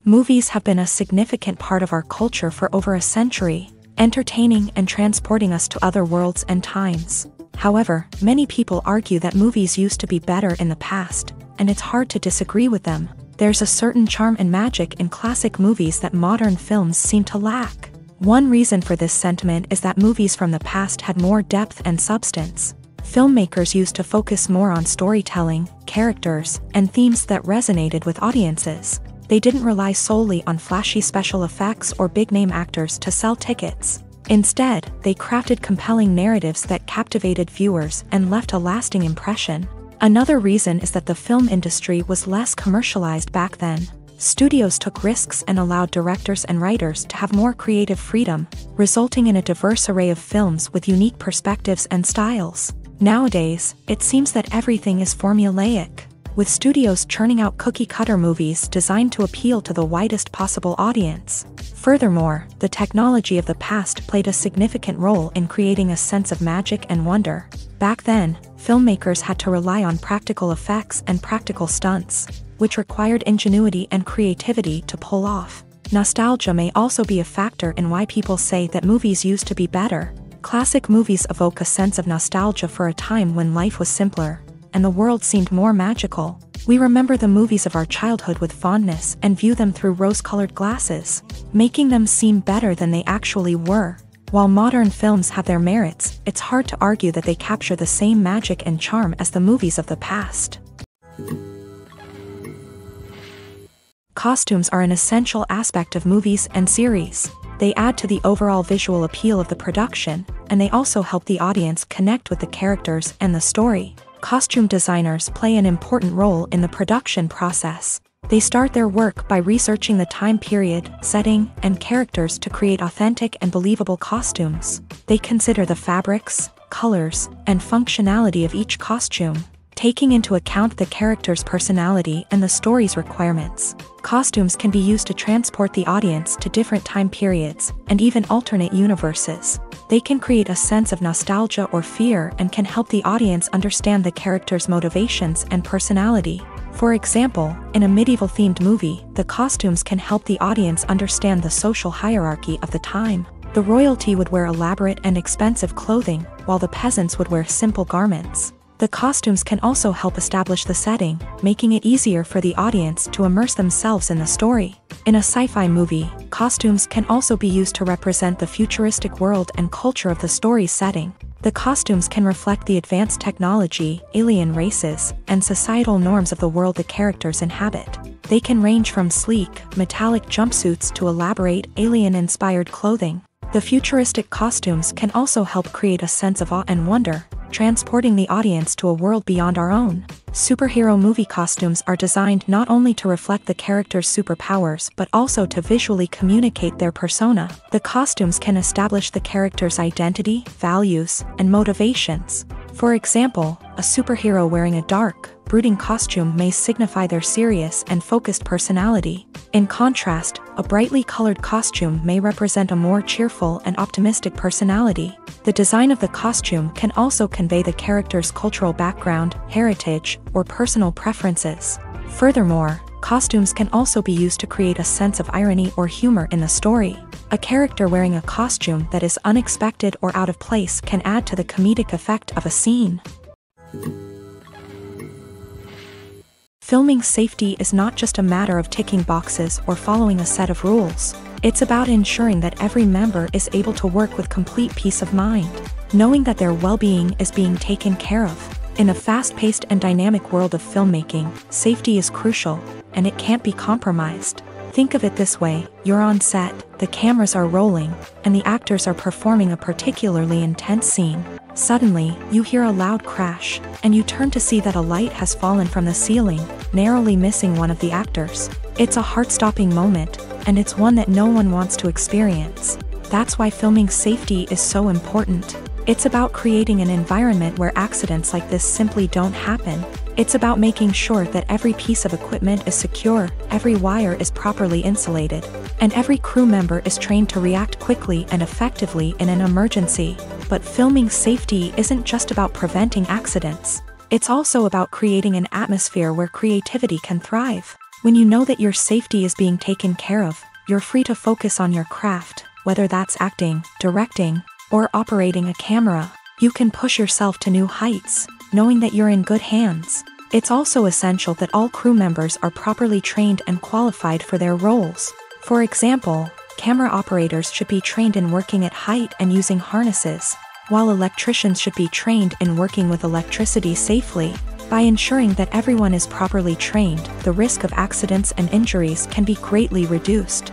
Movies have been a significant part of our culture for over a century, entertaining and transporting us to other worlds and times. However, many people argue that movies used to be better in the past, and it's hard to disagree with them. There's a certain charm and magic in classic movies that modern films seem to lack. One reason for this sentiment is that movies from the past had more depth and substance. Filmmakers used to focus more on storytelling, characters, and themes that resonated with audiences. They didn't rely solely on flashy special effects or big-name actors to sell tickets. Instead, they crafted compelling narratives that captivated viewers and left a lasting impression. Another reason is that the film industry was less commercialized back then. Studios took risks and allowed directors and writers to have more creative freedom, resulting in a diverse array of films with unique perspectives and styles. Nowadays, it seems that everything is formulaic, with studios churning out cookie-cutter movies designed to appeal to the widest possible audience. Furthermore, the technology of the past played a significant role in creating a sense of magic and wonder. Back then, filmmakers had to rely on practical effects and practical stunts, which required ingenuity and creativity to pull off. Nostalgia may also be a factor in why people say that movies used to be better. Classic movies evoke a sense of nostalgia for a time when life was simpler, and the world seemed more magical. We remember the movies of our childhood with fondness and view them through rose-colored glasses, making them seem better than they actually were. While modern films have their merits, it's hard to argue that they capture the same magic and charm as the movies of the past. Costumes are an essential aspect of movies and series. They add to the overall visual appeal of the production, and they also help the audience connect with the characters and the story. Costume designers play an important role in the production process. They start their work by researching the time period, setting, and characters to create authentic and believable costumes. They consider the fabrics, colors, and functionality of each costume, taking into account the character's personality and the story's requirements. Costumes can be used to transport the audience to different time periods and even alternate universes. They can create a sense of nostalgia or fear and can help the audience understand the character's motivations and personality. For example, in a medieval-themed movie, the costumes can help the audience understand the social hierarchy of the time. The royalty would wear elaborate and expensive clothing, while the peasants would wear simple garments. The costumes can also help establish the setting, making it easier for the audience to immerse themselves in the story. In a sci-fi movie, costumes can also be used to represent the futuristic world and culture of the story's setting. The costumes can reflect the advanced technology, alien races, and societal norms of the world the characters inhabit. They can range from sleek, metallic jumpsuits to elaborate, alien-inspired clothing. The futuristic costumes can also help create a sense of awe and wonder, transporting the audience to a world beyond our own. Superhero movie costumes are designed not only to reflect the character's superpowers but also to visually communicate their persona. The costumes can establish the character's identity, values, and motivations. For example, a superhero wearing a dark, brooding costume may signify their serious and focused personality. In contrast, a brightly colored costume may represent a more cheerful and optimistic personality. The design of the costume can also convey the character's cultural background, heritage, or personal preferences. Furthermore, costumes can also be used to create a sense of irony or humor in the story. A character wearing a costume that is unexpected or out of place can add to the comedic effect of a scene. Filming safety is not just a matter of ticking boxes or following a set of rules. It's about ensuring that every member is able to work with complete peace of mind, knowing that their well-being is being taken care of. In the fast-paced and dynamic world of filmmaking, safety is crucial, and it can't be compromised. Think of it this way: you're on set, the cameras are rolling, and the actors are performing a particularly intense scene. Suddenly, you hear a loud crash, and you turn to see that a light has fallen from the ceiling, narrowly missing one of the actors. It's a heart-stopping moment, and it's one that no one wants to experience. That's why filming safety is so important. It's about creating an environment where accidents like this simply don't happen. It's about making sure that every piece of equipment is secure, every wire is properly insulated, and every crew member is trained to react quickly and effectively in an emergency. But filming safety isn't just about preventing accidents. It's also about creating an atmosphere where creativity can thrive. When you know that your safety is being taken care of, you're free to focus on your craft, whether that's acting, directing, or operating a camera. You can push yourself to new heights, knowing that you're in good hands. It's also essential that all crew members are properly trained and qualified for their roles. For example, camera operators should be trained in working at height and using harnesses, while electricians should be trained in working with electricity safely. By ensuring that everyone is properly trained, the risk of accidents and injuries can be greatly reduced.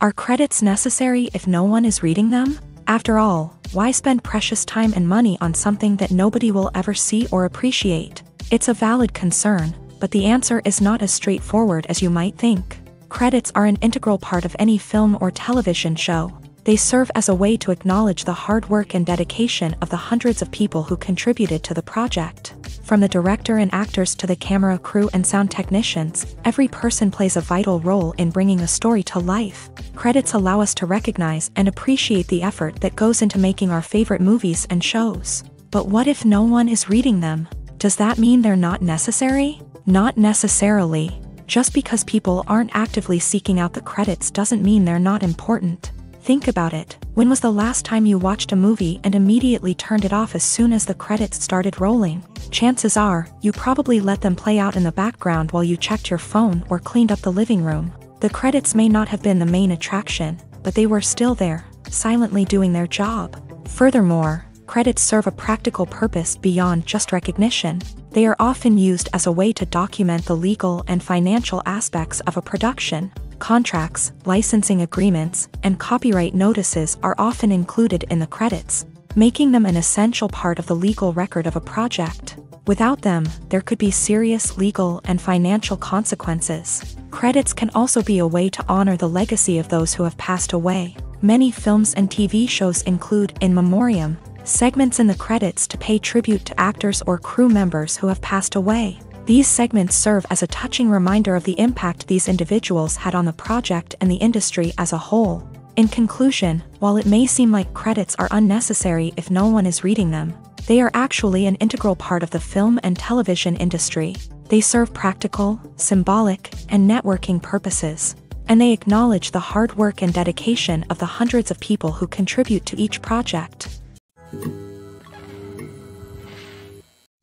Are credits necessary if no one is reading them? After all, why spend precious time and money on something that nobody will ever see or appreciate? It's a valid concern, but the answer is not as straightforward as you might think. Credits are an integral part of any film or television show. They serve as a way to acknowledge the hard work and dedication of the hundreds of people who contributed to the project. From the director and actors to the camera crew and sound technicians, every person plays a vital role in bringing a story to life. Credits allow us to recognize and appreciate the effort that goes into making our favorite movies and shows. But what if no one is reading them? Does that mean they're not necessary? Not necessarily. Just because people aren't actively seeking out the credits doesn't mean they're not important. Think about it. When was the last time you watched a movie and immediately turned it off as soon as the credits started rolling? Chances are, you probably let them play out in the background while you checked your phone or cleaned up the living room. The credits may not have been the main attraction, but they were still there, silently doing their job. Furthermore, credits serve a practical purpose beyond just recognition. They are often used as a way to document the legal and financial aspects of a production. Contracts, licensing agreements, and copyright notices are often included in the credits, making them an essential part of the legal record of a project. Without them, there could be serious legal and financial consequences. Credits can also be a way to honor the legacy of those who have passed away. Many films and TV shows include in memoriam segments in the credits to pay tribute to actors or crew members who have passed away. These segments serve as a touching reminder of the impact these individuals had on the project and the industry as a whole. In conclusion, while it may seem like credits are unnecessary if no one is reading them, they are actually an integral part of the film and television industry. They serve practical, symbolic, and networking purposes, and they acknowledge the hard work and dedication of the hundreds of people who contribute to each project.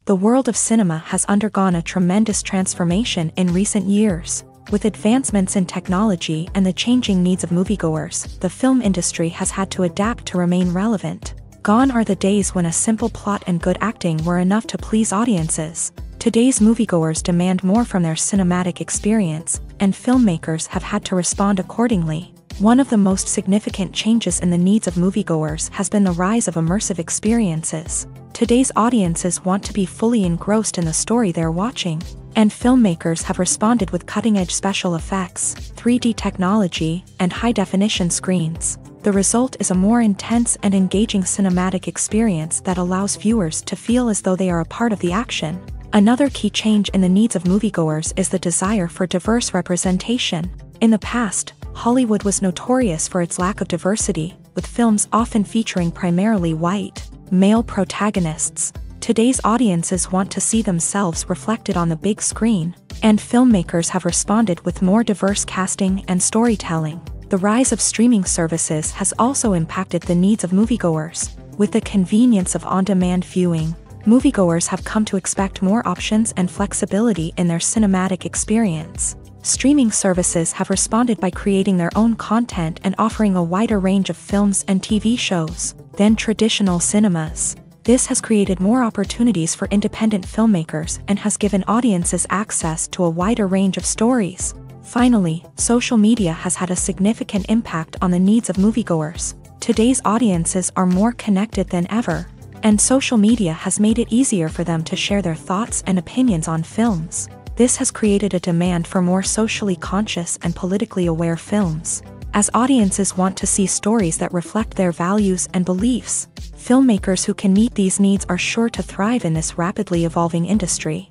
The world of cinema has undergone a tremendous transformation in recent years. With advancements in technology and the changing needs of moviegoers, the film industry has had to adapt to remain relevant. Gone are the days when a simple plot and good acting were enough to please audiences. Today's moviegoers demand more from their cinematic experience, and filmmakers have had to respond accordingly. One of the most significant changes in the needs of moviegoers has been the rise of immersive experiences. Today's audiences want to be fully engrossed in the story they're watching, and filmmakers have responded with cutting-edge special effects, 3D technology, and high-definition screens. The result is a more intense and engaging cinematic experience that allows viewers to feel as though they are a part of the action. Another key change in the needs of moviegoers is the desire for diverse representation. In the past, Hollywood was notorious for its lack of diversity, with films often featuring primarily white, male protagonists. Today's audiences want to see themselves reflected on the big screen, and filmmakers have responded with more diverse casting and storytelling. The rise of streaming services has also impacted the needs of moviegoers. With the convenience of on-demand viewing, moviegoers have come to expect more options and flexibility in their cinematic experience. Streaming services have responded by creating their own content and offering a wider range of films and TV shows than traditional cinemas. This has created more opportunities for independent filmmakers and has given audiences access to a wider range of stories. Finally, social media has had a significant impact on the needs of moviegoers. Today's audiences are more connected than ever, and social media has made it easier for them to share their thoughts and opinions on films. This has created a demand for more socially conscious and politically aware films. As audiences want to see stories that reflect their values and beliefs, filmmakers who can meet these needs are sure to thrive in this rapidly evolving industry.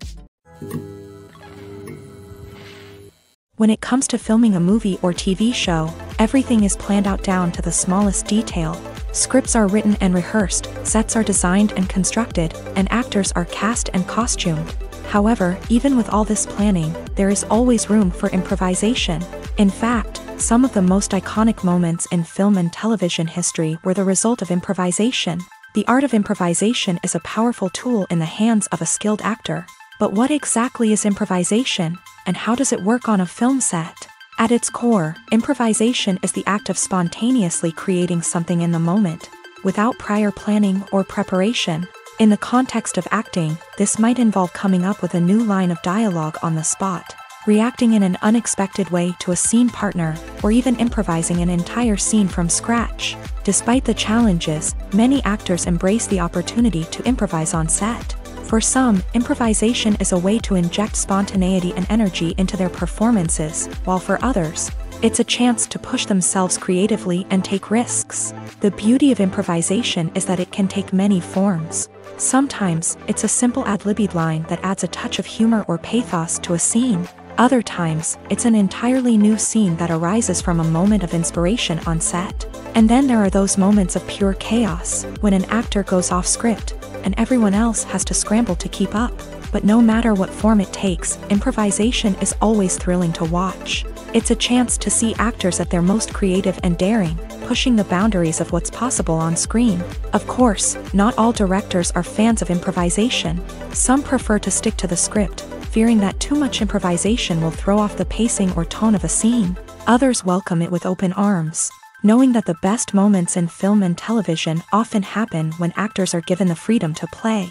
When it comes to filming a movie or TV show, everything is planned out down to the smallest detail. Scripts are written and rehearsed, sets are designed and constructed, and actors are cast and costumed. However, even with all this planning, there is always room for improvisation. In fact, some of the most iconic moments in film and television history were the result of improvisation. The art of improvisation is a powerful tool in the hands of a skilled actor. But what exactly is improvisation, and how does it work on a film set? At its core, improvisation is the act of spontaneously creating something in the moment, without prior planning or preparation. In the context of acting, this might involve coming up with a new line of dialogue on the spot, reacting in an unexpected way to a scene partner, or even improvising an entire scene from scratch. Despite the challenges, many actors embrace the opportunity to improvise on set. For some, improvisation is a way to inject spontaneity and energy into their performances, while for others, it's a chance to push themselves creatively and take risks. The beauty of improvisation is that it can take many forms. Sometimes, it's a simple ad-libbed line that adds a touch of humor or pathos to a scene. Other times, it's an entirely new scene that arises from a moment of inspiration on set. And then there are those moments of pure chaos, when an actor goes off script, and everyone else has to scramble to keep up. But no matter what form it takes, improvisation is always thrilling to watch. It's a chance to see actors at their most creative and daring, pushing the boundaries of what's possible on screen. Of course, not all directors are fans of improvisation. Some prefer to stick to the script, fearing that too much improvisation will throw off the pacing or tone of a scene. Others welcome it with open arms, knowing that the best moments in film and television often happen when actors are given the freedom to play.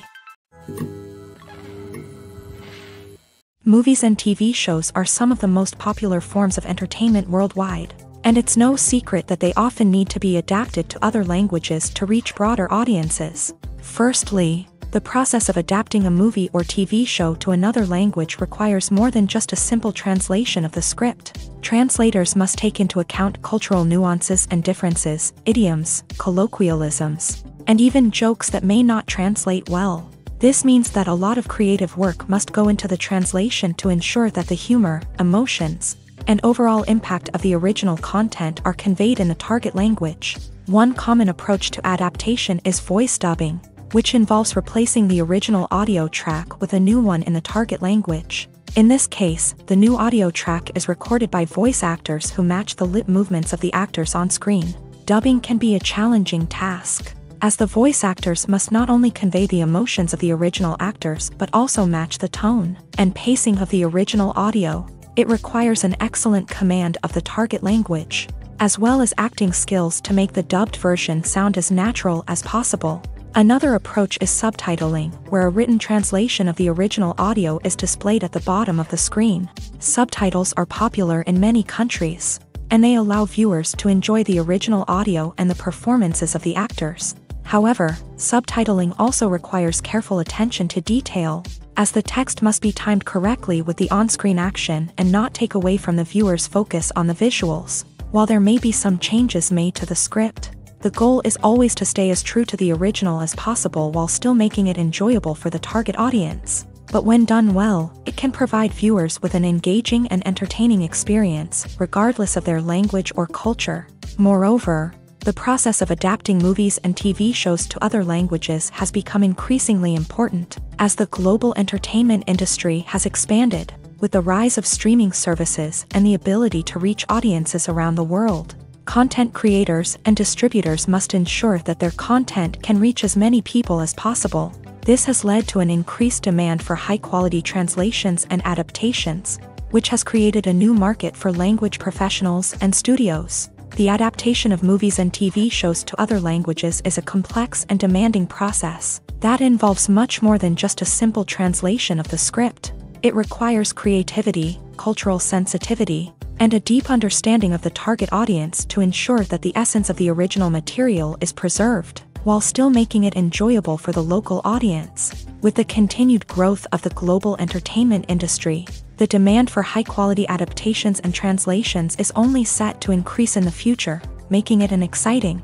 Movies and TV shows are some of the most popular forms of entertainment worldwide, and it's no secret that they often need to be adapted to other languages to reach broader audiences. Firstly, the process of adapting a movie or TV show to another language requires more than just a simple translation of the script. Translators must take into account cultural nuances and differences, idioms, colloquialisms, and even jokes that may not translate well. This means that a lot of creative work must go into the translation to ensure that the humor, emotions, and overall impact of the original content are conveyed in the target language. One common approach to adaptation is voice dubbing, which involves replacing the original audio track with a new one in the target language. In this case, the new audio track is recorded by voice actors who match the lip movements of the actors on screen. Dubbing can be a challenging task, as the voice actors must not only convey the emotions of the original actors but also match the tone and pacing of the original audio. It requires an excellent command of the target language, as well as acting skills to make the dubbed version sound as natural as possible. Another approach is subtitling, where a written translation of the original audio is displayed at the bottom of the screen. Subtitles are popular in many countries, and they allow viewers to enjoy the original audio and the performances of the actors. However, subtitling also requires careful attention to detail, as the text must be timed correctly with the on-screen action and not take away from the viewer's focus on the visuals. While there may be some changes made to the script, the goal is always to stay as true to the original as possible while still making it enjoyable for the target audience. But when done well, it can provide viewers with an engaging and entertaining experience, regardless of their language or culture. Moreover, the process of adapting movies and TV shows to other languages has become increasingly important, as the global entertainment industry has expanded, with the rise of streaming services and the ability to reach audiences around the world. Content creators and distributors must ensure that their content can reach as many people as possible. This has led to an increased demand for high-quality translations and adaptations, which has created a new market for language professionals and studios. The adaptation of movies and TV shows to other languages is a complex and demanding process that involves much more than just a simple translation of the script. It requires creativity, cultural sensitivity, and a deep understanding of the target audience to ensure that the essence of the original material is preserved, while still making it enjoyable for the local audience. With the continued growth of the global entertainment industry, the demand for high-quality adaptations and translations is only set to increase in the future, making it an exciting.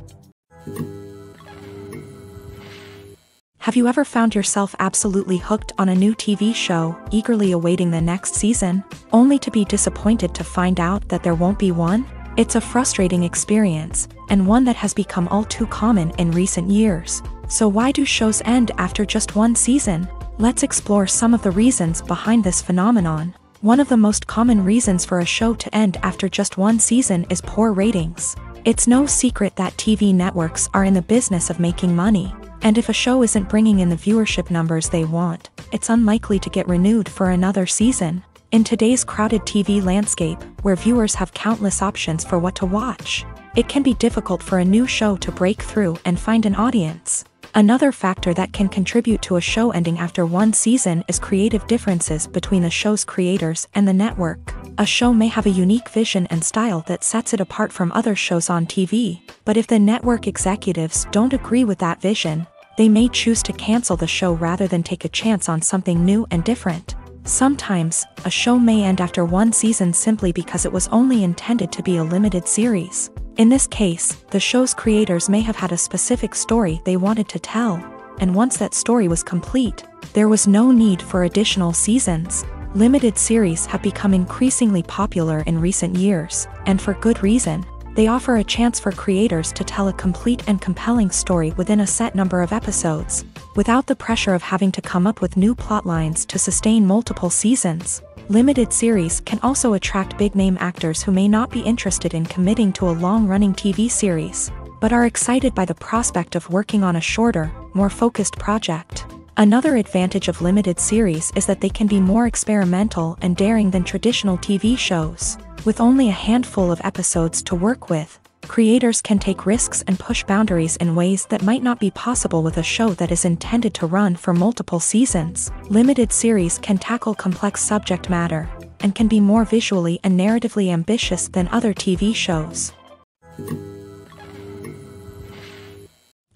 Have you ever found yourself absolutely hooked on a new TV show, eagerly awaiting the next season, only to be disappointed to find out that there won't be one? It's a frustrating experience, and one that has become all too common in recent years. So why do shows end after just one season? Let's explore some of the reasons behind this phenomenon. One of the most common reasons for a show to end after just one season is poor ratings. It's no secret that TV networks are in the business of making money, and if a show isn't bringing in the viewership numbers they want, it's unlikely to get renewed for another season. In today's crowded TV landscape, where viewers have countless options for what to watch, it can be difficult for a new show to break through and find an audience. Another factor that can contribute to a show ending after one season is creative differences between the show's creators and the network. A show may have a unique vision and style that sets it apart from other shows on TV, but if the network executives don't agree with that vision, they may choose to cancel the show rather than take a chance on something new and different. Sometimes, a show may end after one season simply because it was only intended to be a limited series. In this case, the show's creators may have had a specific story they wanted to tell, and once that story was complete, there was no need for additional seasons. Limited series have become increasingly popular in recent years, and for good reason. They offer a chance for creators to tell a complete and compelling story within a set number of episodes, without the pressure of having to come up with new plotlines to sustain multiple seasons. Limited series can also attract big-name actors who may not be interested in committing to a long-running TV series, but are excited by the prospect of working on a shorter, more focused project. Another advantage of limited series is that they can be more experimental and daring than traditional TV shows. With only a handful of episodes to work with, creators can take risks and push boundaries in ways that might not be possible with a show that is intended to run for multiple seasons. Limited series can tackle complex subject matter, and can be more visually and narratively ambitious than other TV shows.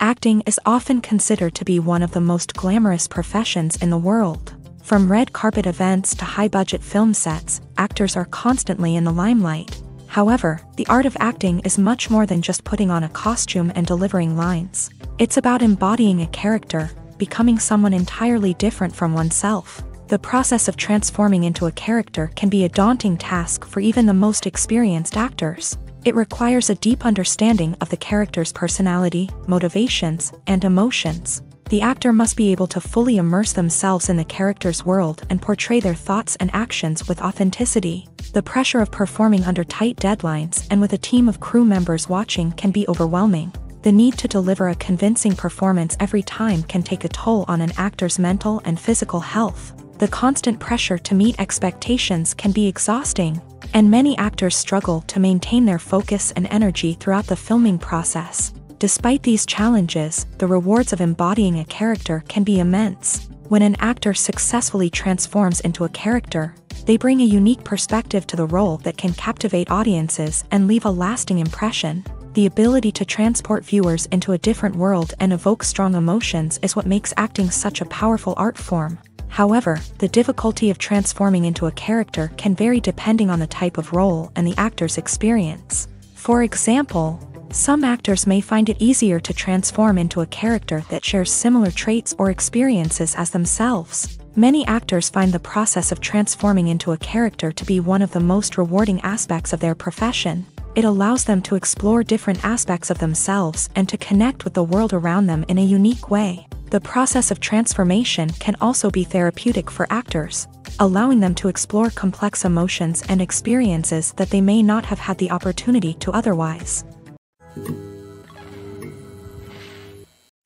Acting is often considered to be one of the most glamorous professions in the world. From red carpet events to high-budget film sets, actors are constantly in the limelight. However, the art of acting is much more than just putting on a costume and delivering lines. It's about embodying a character, becoming someone entirely different from oneself. The process of transforming into a character can be a daunting task for even the most experienced actors. It requires a deep understanding of the character's personality, motivations, and emotions. The actor must be able to fully immerse themselves in the character's world and portray their thoughts and actions with authenticity. The pressure of performing under tight deadlines and with a team of crew members watching can be overwhelming. The need to deliver a convincing performance every time can take a toll on an actor's mental and physical health. The constant pressure to meet expectations can be exhausting, and many actors struggle to maintain their focus and energy throughout the filming process. Despite these challenges, the rewards of embodying a character can be immense. When an actor successfully transforms into a character, they bring a unique perspective to the role that can captivate audiences and leave a lasting impression. The ability to transport viewers into a different world and evoke strong emotions is what makes acting such a powerful art form. However, the difficulty of transforming into a character can vary depending on the type of role and the actor's experience. For example, some actors may find it easier to transform into a character that shares similar traits or experiences as themselves. Many actors find the process of transforming into a character to be one of the most rewarding aspects of their profession. It allows them to explore different aspects of themselves and to connect with the world around them in a unique way. The process of transformation can also be therapeutic for actors, allowing them to explore complex emotions and experiences that they may not have had the opportunity to otherwise.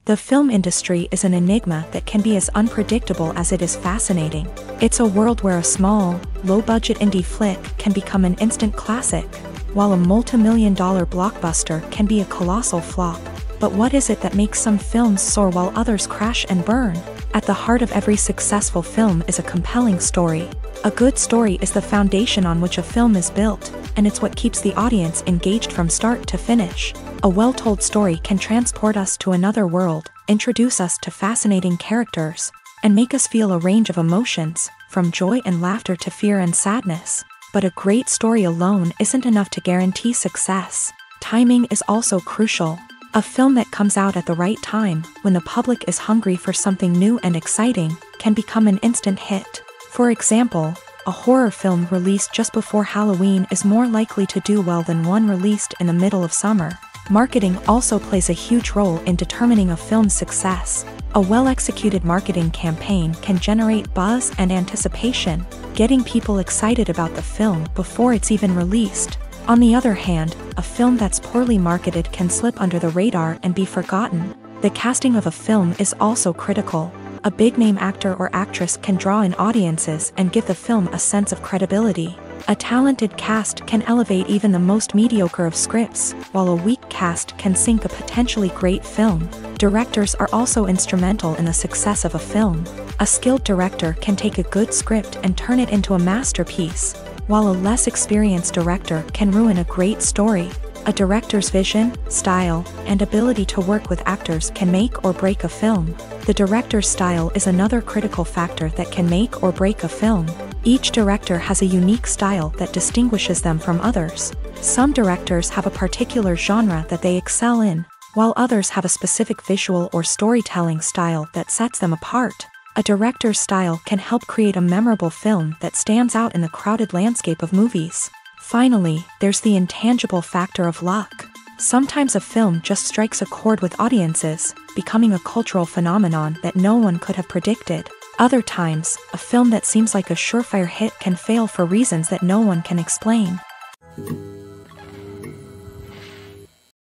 The film industry is an enigma that can be as unpredictable as it is fascinating. It's a world where a small, low-budget indie flick can become an instant classic, while a multi-million-dollar blockbuster can be a colossal flop. But what is it that makes some films soar while others crash and burn? At the heart of every successful film is a compelling story. A good story is the foundation on which a film is built, and it's what keeps the audience engaged from start to finish. A well-told story can transport us to another world, introduce us to fascinating characters, and make us feel a range of emotions, from joy and laughter to fear and sadness. But a great story alone isn't enough to guarantee success. Timing is also crucial. A film that comes out at the right time, when the public is hungry for something new and exciting, can become an instant hit. For example, a horror film released just before Halloween is more likely to do well than one released in the middle of summer. Marketing also plays a huge role in determining a film's success. A well-executed marketing campaign can generate buzz and anticipation, getting people excited about the film before it's even released. On the other hand, a film that's poorly marketed can slip under the radar and be forgotten. The casting of a film is also critical. A big-name actor or actress can draw in audiences and give the film a sense of credibility. A talented cast can elevate even the most mediocre of scripts, while a weak cast can sink a potentially great film. Directors are also instrumental in the success of a film. A skilled director can take a good script and turn it into a masterpiece, while a less experienced director can ruin a great story. A director's vision, style, and ability to work with actors can make or break a film. The director's style is another critical factor that can make or break a film. Each director has a unique style that distinguishes them from others. Some directors have a particular genre that they excel in, while others have a specific visual or storytelling style that sets them apart. A director's style can help create a memorable film that stands out in the crowded landscape of movies. Finally, there's the intangible factor of luck. Sometimes a film just strikes a chord with audiences, becoming a cultural phenomenon that no one could have predicted. Other times, a film that seems like a surefire hit can fail for reasons that no one can explain.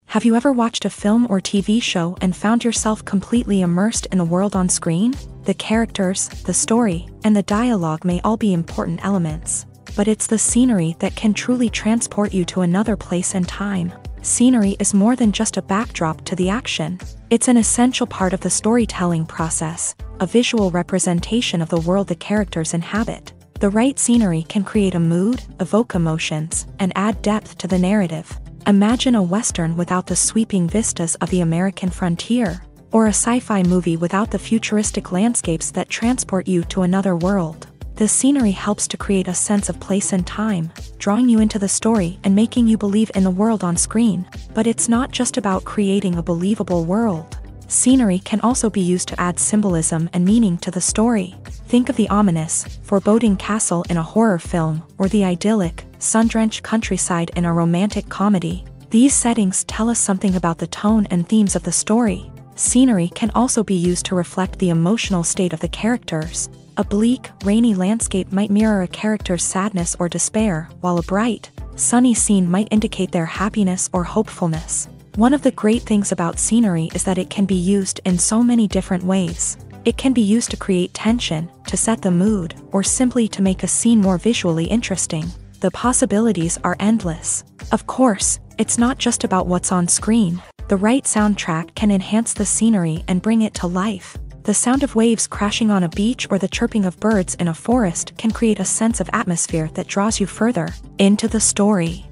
Have you ever watched a film or TV show and found yourself completely immersed in the world on screen? The characters, the story, and the dialogue may all be important elements, but it's the scenery that can truly transport you to another place and time. Scenery is more than just a backdrop to the action. It's an essential part of the storytelling process, a visual representation of the world the characters inhabit. The right scenery can create a mood, evoke emotions, and add depth to the narrative. Imagine a Western without the sweeping vistas of the American frontier, or a sci-fi movie without the futuristic landscapes that transport you to another world. The scenery helps to create a sense of place and time, drawing you into the story and making you believe in the world on screen. But it's not just about creating a believable world. Scenery can also be used to add symbolism and meaning to the story. Think of the ominous, foreboding castle in a horror film, or the idyllic, sun-drenched countryside in a romantic comedy. These settings tell us something about the tone and themes of the story. Scenery can also be used to reflect the emotional state of the characters. A bleak, rainy landscape might mirror a character's sadness or despair, while a bright, sunny scene might indicate their happiness or hopefulness. One of the great things about scenery is that it can be used in so many different ways. It can be used to create tension, to set the mood, or simply to make a scene more visually interesting. The possibilities are endless. Of course, it's not just about what's on screen. The right soundtrack can enhance the scenery and bring it to life. The sound of waves crashing on a beach or the chirping of birds in a forest can create a sense of atmosphere that draws you further into the story.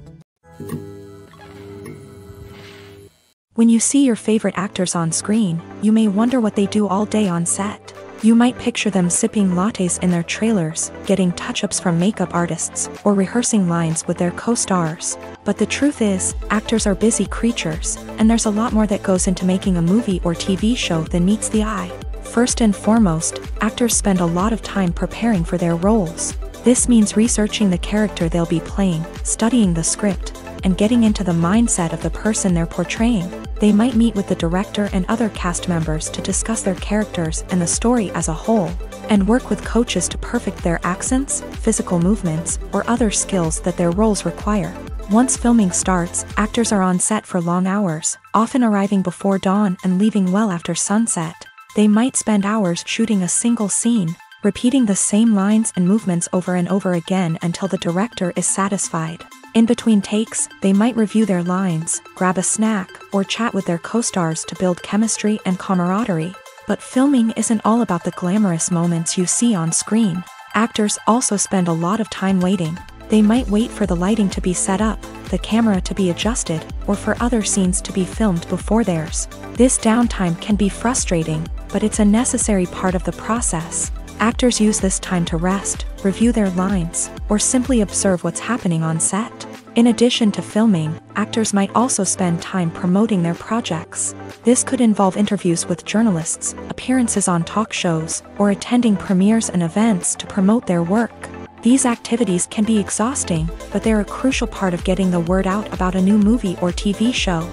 When you see your favorite actors on screen, you may wonder what they do all day on set. You might picture them sipping lattes in their trailers, getting touch-ups from makeup artists, or rehearsing lines with their co-stars. But the truth is, actors are busy creatures, and there's a lot more that goes into making a movie or TV show than meets the eye. First and foremost, actors spend a lot of time preparing for their roles. This means researching the character they'll be playing, studying the script, and getting into the mindset of the person they're portraying. They might meet with the director and other cast members to discuss their characters and the story as a whole, and work with coaches to perfect their accents, physical movements, or other skills that their roles require. Once filming starts, actors are on set for long hours, often arriving before dawn and leaving well after sunset. They might spend hours shooting a single scene, repeating the same lines and movements over and over again until the director is satisfied. In between takes, they might review their lines, grab a snack, or chat with their co-stars to build chemistry and camaraderie. But filming isn't all about the glamorous moments you see on screen. Actors also spend a lot of time waiting. They might wait for the lighting to be set up, the camera to be adjusted, or for other scenes to be filmed before theirs. This downtime can be frustrating, but it's a necessary part of the process. Actors use this time to rest, review their lines, or simply observe what's happening on set. In addition to filming, actors might also spend time promoting their projects. This could involve interviews with journalists, appearances on talk shows, or attending premieres and events to promote their work. These activities can be exhausting, but they're a crucial part of getting the word out about a new movie or TV show.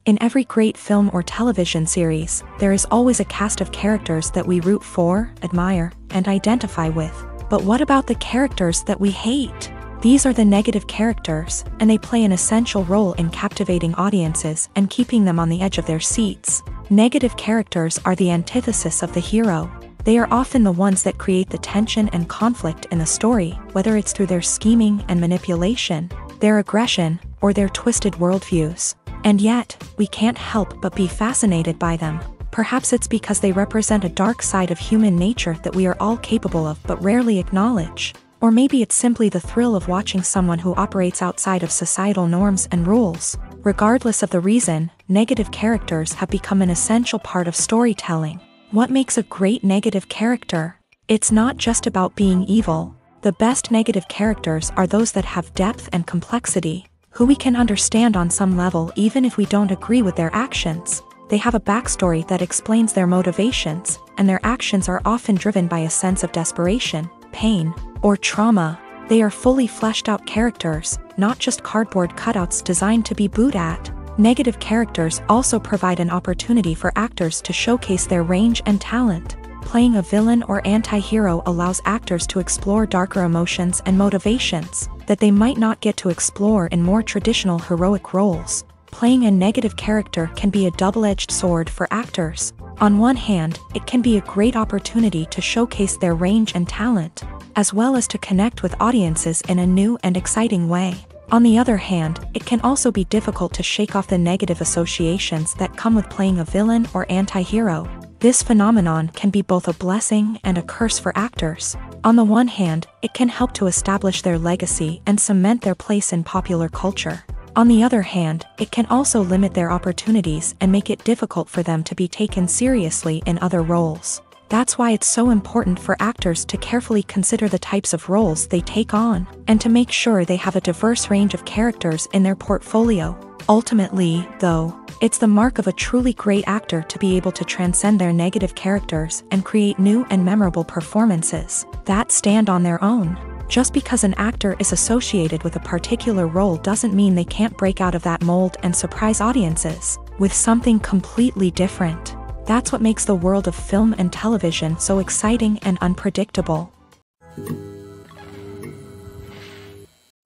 In every great film or television series, there is always a cast of characters that we root for, admire, and identify with. But what about the characters that we hate? These are the negative characters, and they play an essential role in captivating audiences and keeping them on the edge of their seats. Negative characters are the antithesis of the hero. They are often the ones that create the tension and conflict in the story, whether it's through their scheming and manipulation, their aggression, or their twisted worldviews. And yet, we can't help but be fascinated by them. Perhaps it's because they represent a dark side of human nature that we are all capable of but rarely acknowledge. Or maybe it's simply the thrill of watching someone who operates outside of societal norms and rules. Regardless of the reason, negative characters have become an essential part of storytelling. What makes a great negative character? It's not just about being evil. The best negative characters are those that have depth and complexity, who we can understand on some level even if we don't agree with their actions. They have a backstory that explains their motivations, and their actions are often driven by a sense of desperation, pain, or trauma. They are fully fleshed out characters, not just cardboard cutouts designed to be booed at. Negative characters also provide an opportunity for actors to showcase their range and talent. Playing a villain or anti-hero allows actors to explore darker emotions and motivations that they might not get to explore in more traditional heroic roles. Playing a negative character can be a double-edged sword for actors. On one hand, it can be a great opportunity to showcase their range and talent, as well as to connect with audiences in a new and exciting way. On the other hand, it can also be difficult to shake off the negative associations that come with playing a villain or anti-hero. This phenomenon can be both a blessing and a curse for actors. On the one hand, it can help to establish their legacy and cement their place in popular culture. On the other hand, it can also limit their opportunities and make it difficult for them to be taken seriously in other roles. That's why it's so important for actors to carefully consider the types of roles they take on, and to make sure they have a diverse range of characters in their portfolio. Ultimately, though, it's the mark of a truly great actor to be able to transcend their negative characters and create new and memorable performances that stand on their own. Just because an actor is associated with a particular role doesn't mean they can't break out of that mold and surprise audiences with something completely different. That's what makes the world of film and television so exciting and unpredictable.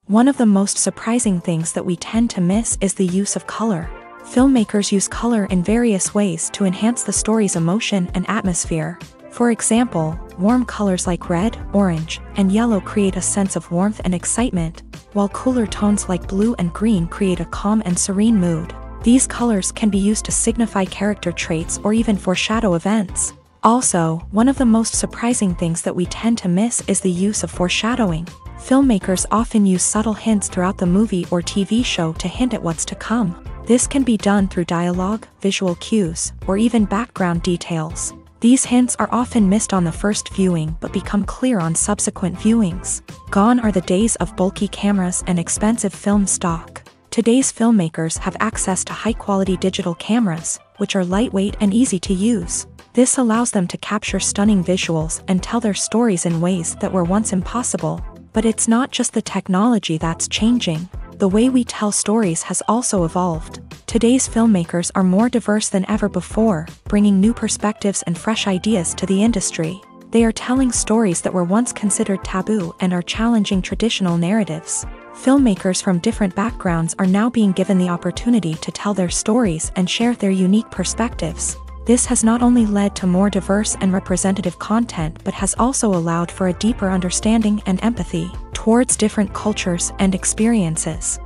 One of the most surprising things that we tend to miss is the use of color. Filmmakers use color in various ways to enhance the story's emotion and atmosphere. For example, warm colors like red, orange, and yellow create a sense of warmth and excitement, while cooler tones like blue and green create a calm and serene mood. These colors can be used to signify character traits or even foreshadow events. Also, one of the most surprising things that we tend to miss is the use of foreshadowing. Filmmakers often use subtle hints throughout the movie or TV show to hint at what's to come. This can be done through dialogue, visual cues, or even background details. These hints are often missed on the first viewing but become clear on subsequent viewings. Gone are the days of bulky cameras and expensive film stock. Today's filmmakers have access to high-quality digital cameras, which are lightweight and easy to use. This allows them to capture stunning visuals and tell their stories in ways that were once impossible. But it's not just the technology that's changing. The way we tell stories has also evolved. Today's filmmakers are more diverse than ever before, bringing new perspectives and fresh ideas to the industry. They are telling stories that were once considered taboo and are challenging traditional narratives. Filmmakers from different backgrounds are now being given the opportunity to tell their stories and share their unique perspectives. This has not only led to more diverse and representative content but has also allowed for a deeper understanding and empathy towards different cultures and experiences.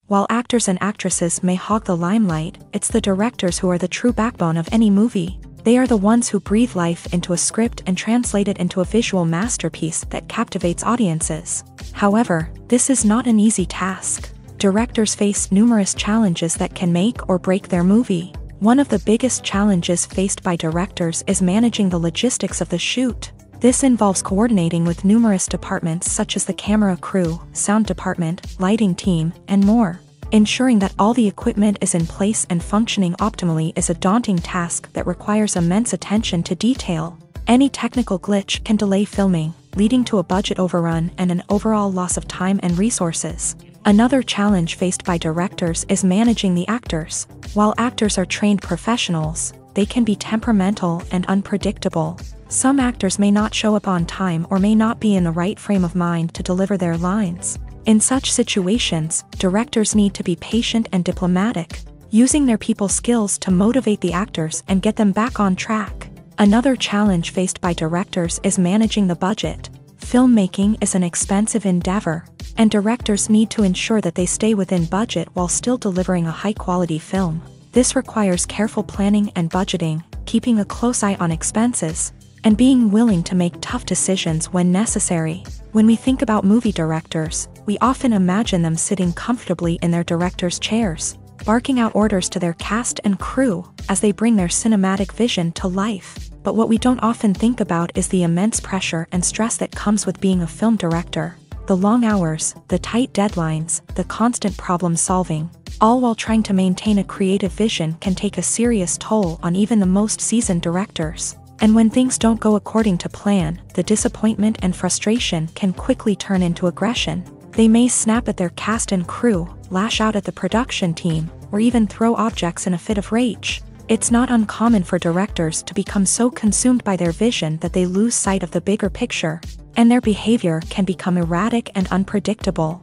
While actors and actresses may hog the limelight, it's the directors who are the true backbone of any movie. They are the ones who breathe life into a script and translate it into a visual masterpiece that captivates audiences. However, this is not an easy task. Directors face numerous challenges that can make or break their movie. One of the biggest challenges faced by directors is managing the logistics of the shoot. This involves coordinating with numerous departments such as the camera crew, sound department, lighting team, and more. Ensuring that all the equipment is in place and functioning optimally is a daunting task that requires immense attention to detail. Any technical glitch can delay filming, leading to a budget overrun and an overall loss of time and resources. Another challenge faced by directors is managing the actors. While actors are trained professionals, they can be temperamental and unpredictable. Some actors may not show up on time or may not be in the right frame of mind to deliver their lines. In such situations, directors need to be patient and diplomatic, using their people skills to motivate the actors and get them back on track. Another challenge faced by directors is managing the budget. Filmmaking is an expensive endeavor, and directors need to ensure that they stay within budget while still delivering a high-quality film. This requires careful planning and budgeting, keeping a close eye on expenses, and being willing to make tough decisions when necessary. When we think about movie directors, we often imagine them sitting comfortably in their director's chairs, barking out orders to their cast and crew as they bring their cinematic vision to life. But what we don't often think about is the immense pressure and stress that comes with being a film director. The long hours, the tight deadlines, the constant problem solving, all while trying to maintain a creative vision can take a serious toll on even the most seasoned directors. And when things don't go according to plan, the disappointment and frustration can quickly turn into aggression. They may snap at their cast and crew, lash out at the production team, or even throw objects in a fit of rage. It's not uncommon for directors to become so consumed by their vision that they lose sight of the bigger picture, and their behavior can become erratic and unpredictable.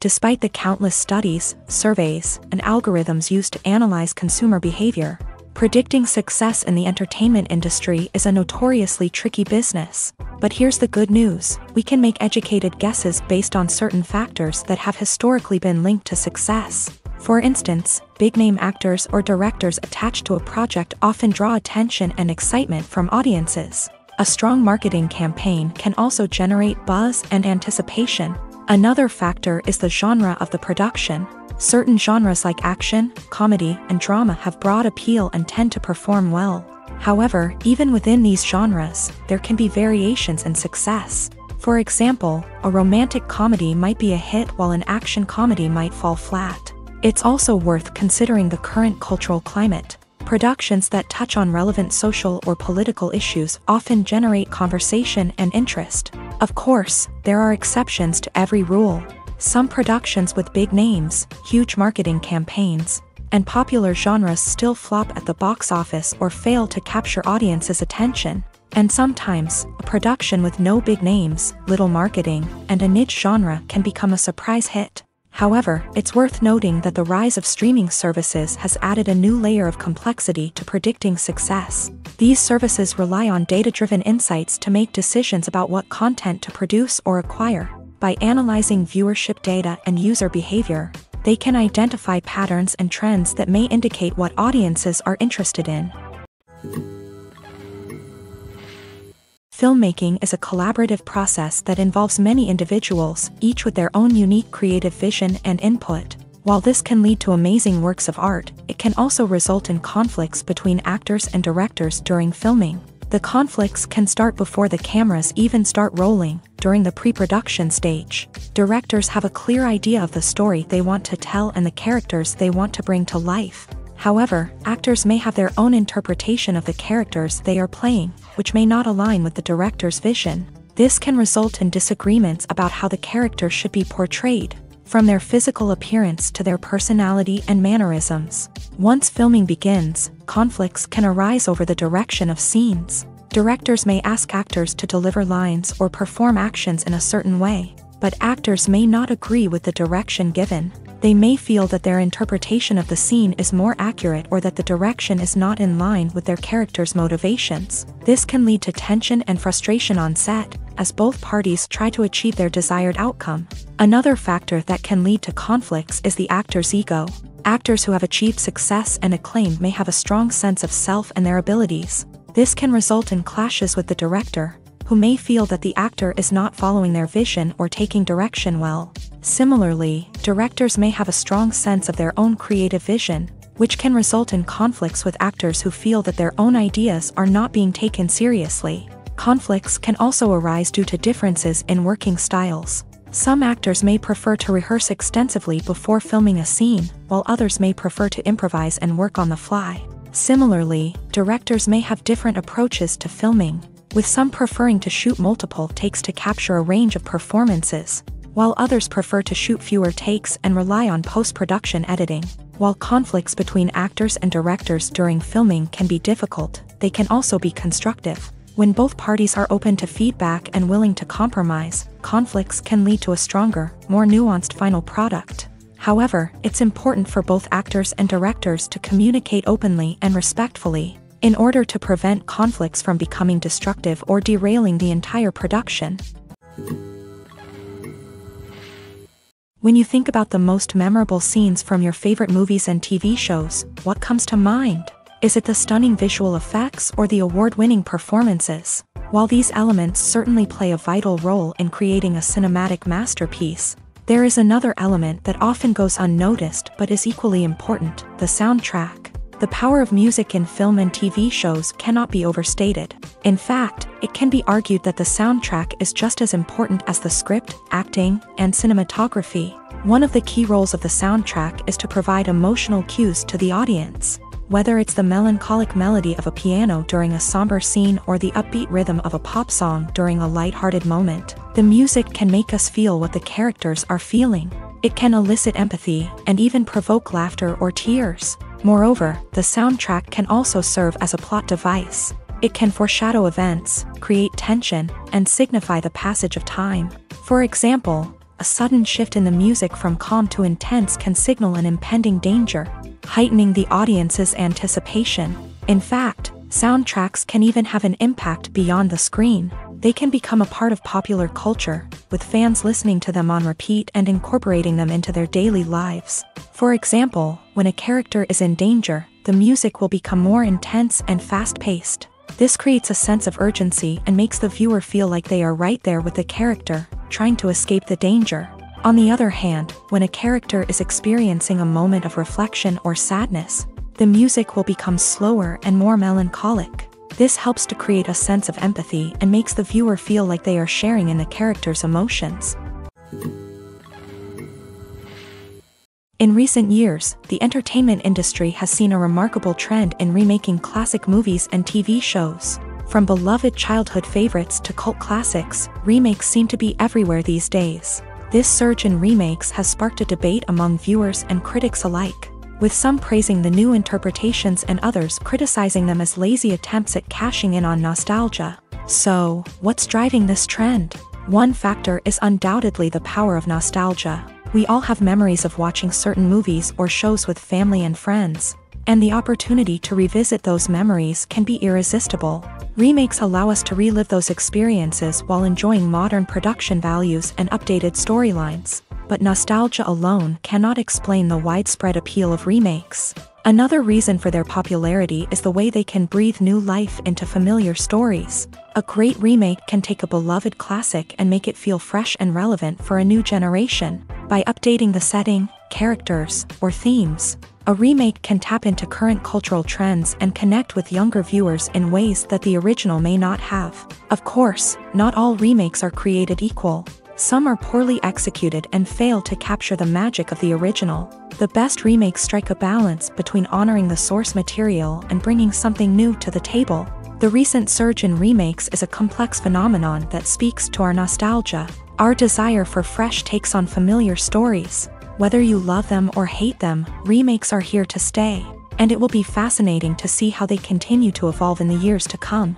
Despite the countless studies, surveys, and algorithms used to analyze consumer behavior, predicting success in the entertainment industry is a notoriously tricky business. But here's the good news: we can make educated guesses based on certain factors that have historically been linked to success. For instance, big-name actors or directors attached to a project often draw attention and excitement from audiences. A strong marketing campaign can also generate buzz and anticipation. Another factor is the genre of the production. Certain genres like action, comedy, and drama have broad appeal and tend to perform well. However, even within these genres, there can be variations in success. For example, a romantic comedy might be a hit while an action comedy might fall flat. It's also worth considering the current cultural climate. Productions that touch on relevant social or political issues often generate conversation and interest. Of course, there are exceptions to every rule. Some productions with big names, huge marketing campaigns, and popular genres still flop at the box office or fail to capture audiences' attention. And sometimes, a production with no big names, little marketing, and a niche genre can become a surprise hit. However, it's worth noting that the rise of streaming services has added a new layer of complexity to predicting success. These services rely on data-driven insights to make decisions about what content to produce or acquire. By analyzing viewership data and user behavior, they can identify patterns and trends that may indicate what audiences are interested in. Filmmaking is a collaborative process that involves many individuals, each with their own unique creative vision and input. While this can lead to amazing works of art, it can also result in conflicts between actors and directors during filming. The conflicts can start before the cameras even start rolling, during the pre-production stage. Directors have a clear idea of the story they want to tell and the characters they want to bring to life. However, actors may have their own interpretation of the characters they are playing, which may not align with the director's vision. This can result in disagreements about how the character should be portrayed. from their physical appearance to their personality and mannerisms. Once filming begins, conflicts can arise over the direction of scenes. Directors may ask actors to deliver lines or perform actions in a certain way, but actors may not agree with the direction given. They may feel that their interpretation of the scene is more accurate or that the direction is not in line with their character's motivations. This can lead to tension and frustration on set, as both parties try to achieve their desired outcome. Another factor that can lead to conflicts is the actor's ego. Actors who have achieved success and acclaim may have a strong sense of self and their abilities. This can result in clashes with the director, who may feel that the actor is not following their vision or taking direction well. Similarly, directors may have a strong sense of their own creative vision, which can result in conflicts with actors who feel that their own ideas are not being taken seriously. Conflicts can also arise due to differences in working styles. Some actors may prefer to rehearse extensively before filming a scene, while others may prefer to improvise and work on the fly. Similarly, directors may have different approaches to filming, with some preferring to shoot multiple takes to capture a range of performances, while others prefer to shoot fewer takes and rely on post-production editing. While conflicts between actors and directors during filming can be difficult, they can also be constructive. When both parties are open to feedback and willing to compromise, conflicts can lead to a stronger, more nuanced final product. However, it's important for both actors and directors to communicate openly and respectfully, in order to prevent conflicts from becoming destructive or derailing the entire production. When you think about the most memorable scenes from your favorite movies and TV shows, what comes to mind? Is it the stunning visual effects or the award-winning performances? While these elements certainly play a vital role in creating a cinematic masterpiece, there is another element that often goes unnoticed but is equally important: the soundtrack. The power of music in film and TV shows cannot be overstated. In fact, it can be argued that the soundtrack is just as important as the script, acting, and cinematography. One of the key roles of the soundtrack is to provide emotional cues to the audience. Whether it's the melancholic melody of a piano during a somber scene or the upbeat rhythm of a pop song during a lighthearted moment, the music can make us feel what the characters are feeling. It can elicit empathy and even provoke laughter or tears. Moreover, the soundtrack can also serve as a plot device. It can foreshadow events, create tension, and signify the passage of time. For example, a sudden shift in the music from calm to intense can signal an impending danger, heightening the audience's anticipation. In fact, soundtracks can even have an impact beyond the screen. They can become a part of popular culture, with fans listening to them on repeat and incorporating them into their daily lives. For example, when a character is in danger, the music will become more intense and fast-paced. This creates a sense of urgency and makes the viewer feel like they are right there with the character, trying to escape the danger. On the other hand, when a character is experiencing a moment of reflection or sadness, the music will become slower and more melancholic. This helps to create a sense of empathy and makes the viewer feel like they are sharing in the character's emotions. In recent years, the entertainment industry has seen a remarkable trend in remaking classic movies and TV shows. From beloved childhood favorites to cult classics, remakes seem to be everywhere these days. This surge in remakes has sparked a debate among viewers and critics alike, with some praising the new interpretations and others criticizing them as lazy attempts at cashing in on nostalgia. So, what's driving this trend? One factor is undoubtedly the power of nostalgia. We all have memories of watching certain movies or shows with family and friends, and the opportunity to revisit those memories can be irresistible. Remakes allow us to relive those experiences while enjoying modern production values and updated storylines. But nostalgia alone cannot explain the widespread appeal of remakes. Another reason for their popularity is the way they can breathe new life into familiar stories. A great remake can take a beloved classic and make it feel fresh and relevant for a new generation. By updating the setting, characters, or themes, a remake can tap into current cultural trends and connect with younger viewers in ways that the original may not have. Of course, not all remakes are created equal. Some are poorly executed and fail to capture the magic of the original. The best remakes strike a balance between honoring the source material and bringing something new to the table. The recent surge in remakes is a complex phenomenon that speaks to our nostalgia, our desire for fresh takes on familiar stories. Whether you love them or hate them, remakes are here to stay, and it will be fascinating to see how they continue to evolve in the years to come.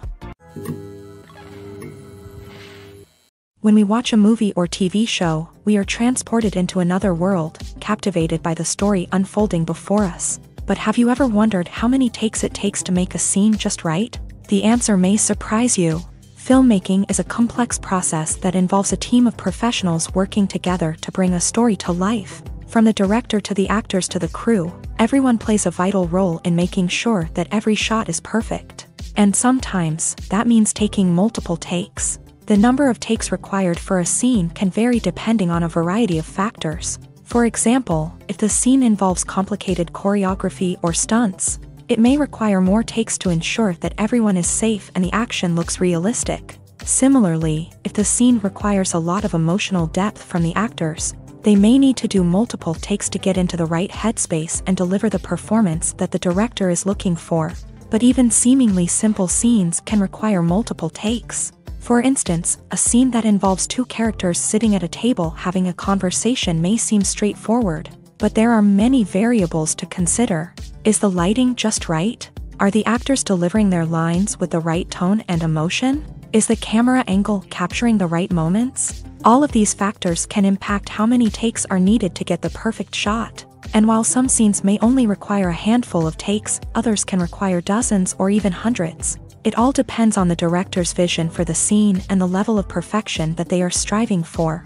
When we watch a movie or TV show, we are transported into another world, captivated by the story unfolding before us. But have you ever wondered how many takes it takes to make a scene just right? The answer may surprise you. Filmmaking is a complex process that involves a team of professionals working together to bring a story to life. From the director to the actors to the crew, everyone plays a vital role in making sure that every shot is perfect. And sometimes, that means taking multiple takes. The number of takes required for a scene can vary depending on a variety of factors. For example, if the scene involves complicated choreography or stunts, it may require more takes to ensure that everyone is safe and the action looks realistic. Similarly, if the scene requires a lot of emotional depth from the actors, they may need to do multiple takes to get into the right headspace and deliver the performance that the director is looking for. But even seemingly simple scenes can require multiple takes. For instance, a scene that involves two characters sitting at a table having a conversation may seem straightforward, but there are many variables to consider. Is the lighting just right? Are the actors delivering their lines with the right tone and emotion? Is the camera angle capturing the right moments? All of these factors can impact how many takes are needed to get the perfect shot. And while some scenes may only require a handful of takes, others can require dozens or even hundreds. It all depends on the director's vision for the scene and the level of perfection that they are striving for.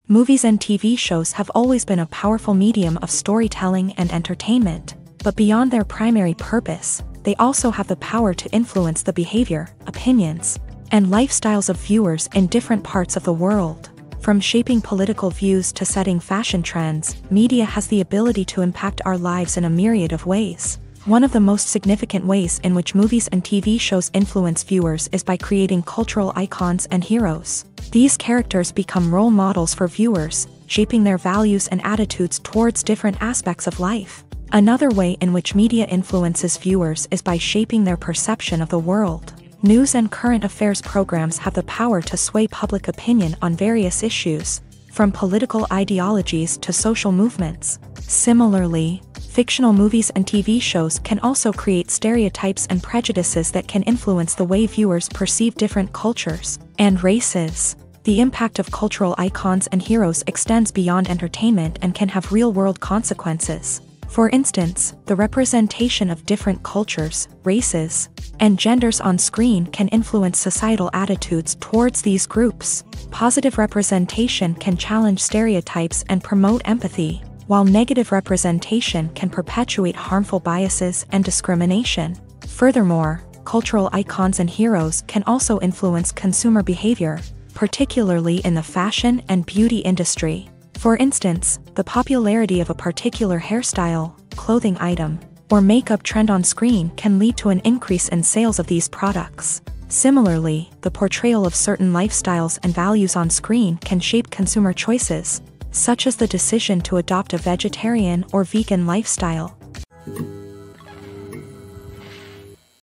Movies and TV shows have always been a powerful medium of storytelling and entertainment, but beyond their primary purpose, they also have the power to influence the behavior, opinions, and lifestyles of viewers in different parts of the world. From shaping political views to setting fashion trends, media has the ability to impact our lives in a myriad of ways. One of the most significant ways in which movies and TV shows influence viewers is by creating cultural icons and heroes. These characters become role models for viewers, shaping their values and attitudes towards different aspects of life. Another way in which media influences viewers is by shaping their perception of the world. News and current affairs programs have the power to sway public opinion on various issues, from political ideologies to social movements. Similarly, fictional movies and TV shows can also create stereotypes and prejudices that can influence the way viewers perceive different cultures and races. The impact of cultural icons and heroes extends beyond entertainment and can have real-world consequences. For instance, the representation of different cultures, races, and genders on screen can influence societal attitudes towards these groups. Positive representation can challenge stereotypes and promote empathy, while negative representation can perpetuate harmful biases and discrimination. Furthermore, cultural icons and heroes can also influence consumer behavior, particularly in the fashion and beauty industry. For instance, the popularity of a particular hairstyle, clothing item, or makeup trend on screen can lead to an increase in sales of these products. Similarly, the portrayal of certain lifestyles and values on screen can shape consumer choices, such as the decision to adopt a vegetarian or vegan lifestyle.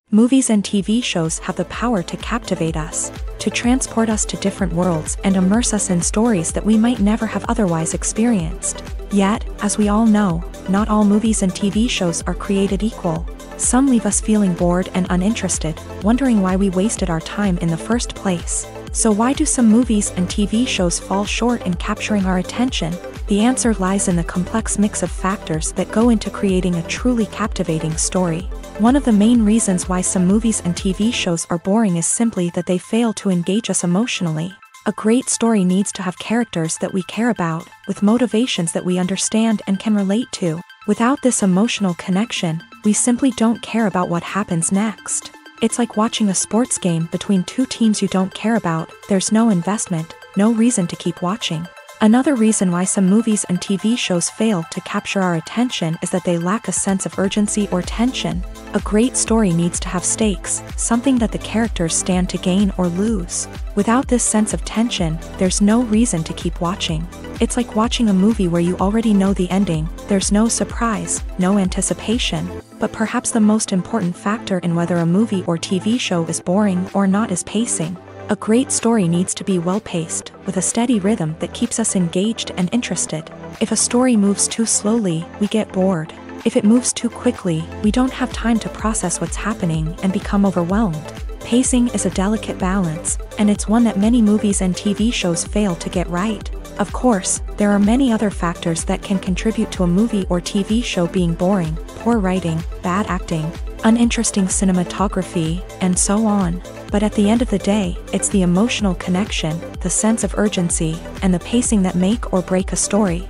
Movies and TV shows have the power to captivate us, to transport us to different worlds and immerse us in stories that we might never have otherwise experienced. Yet, as we all know, not all movies and TV shows are created equal. Some leave us feeling bored and uninterested, wondering why we wasted our time in the first place. So why do some movies and TV shows fall short in capturing our attention? The answer lies in the complex mix of factors that go into creating a truly captivating story. One of the main reasons why some movies and TV shows are boring is simply that they fail to engage us emotionally. A great story needs to have characters that we care about, with motivations that we understand and can relate to. Without this emotional connection, we simply don't care about what happens next. It's like watching a sports game between two teams you don't care about. There's no investment, no reason to keep watching. Another reason why some movies and TV shows fail to capture our attention is that they lack a sense of urgency or tension. A great story needs to have stakes, something that the characters stand to gain or lose. Without this sense of tension, there's no reason to keep watching. It's like watching a movie where you already know the ending, there's no surprise, no anticipation. But perhaps the most important factor in whether a movie or TV show is boring or not is pacing. A great story needs to be well-paced, with a steady rhythm that keeps us engaged and interested. If a story moves too slowly, we get bored. If it moves too quickly, we don't have time to process what's happening and become overwhelmed. Pacing is a delicate balance, and it's one that many movies and TV shows fail to get right. Of course, there are many other factors that can contribute to a movie or TV show being boring: poor writing, bad acting, uninteresting cinematography, and so on. But at the end of the day, it's the emotional connection, the sense of urgency, and the pacing that make or break a story.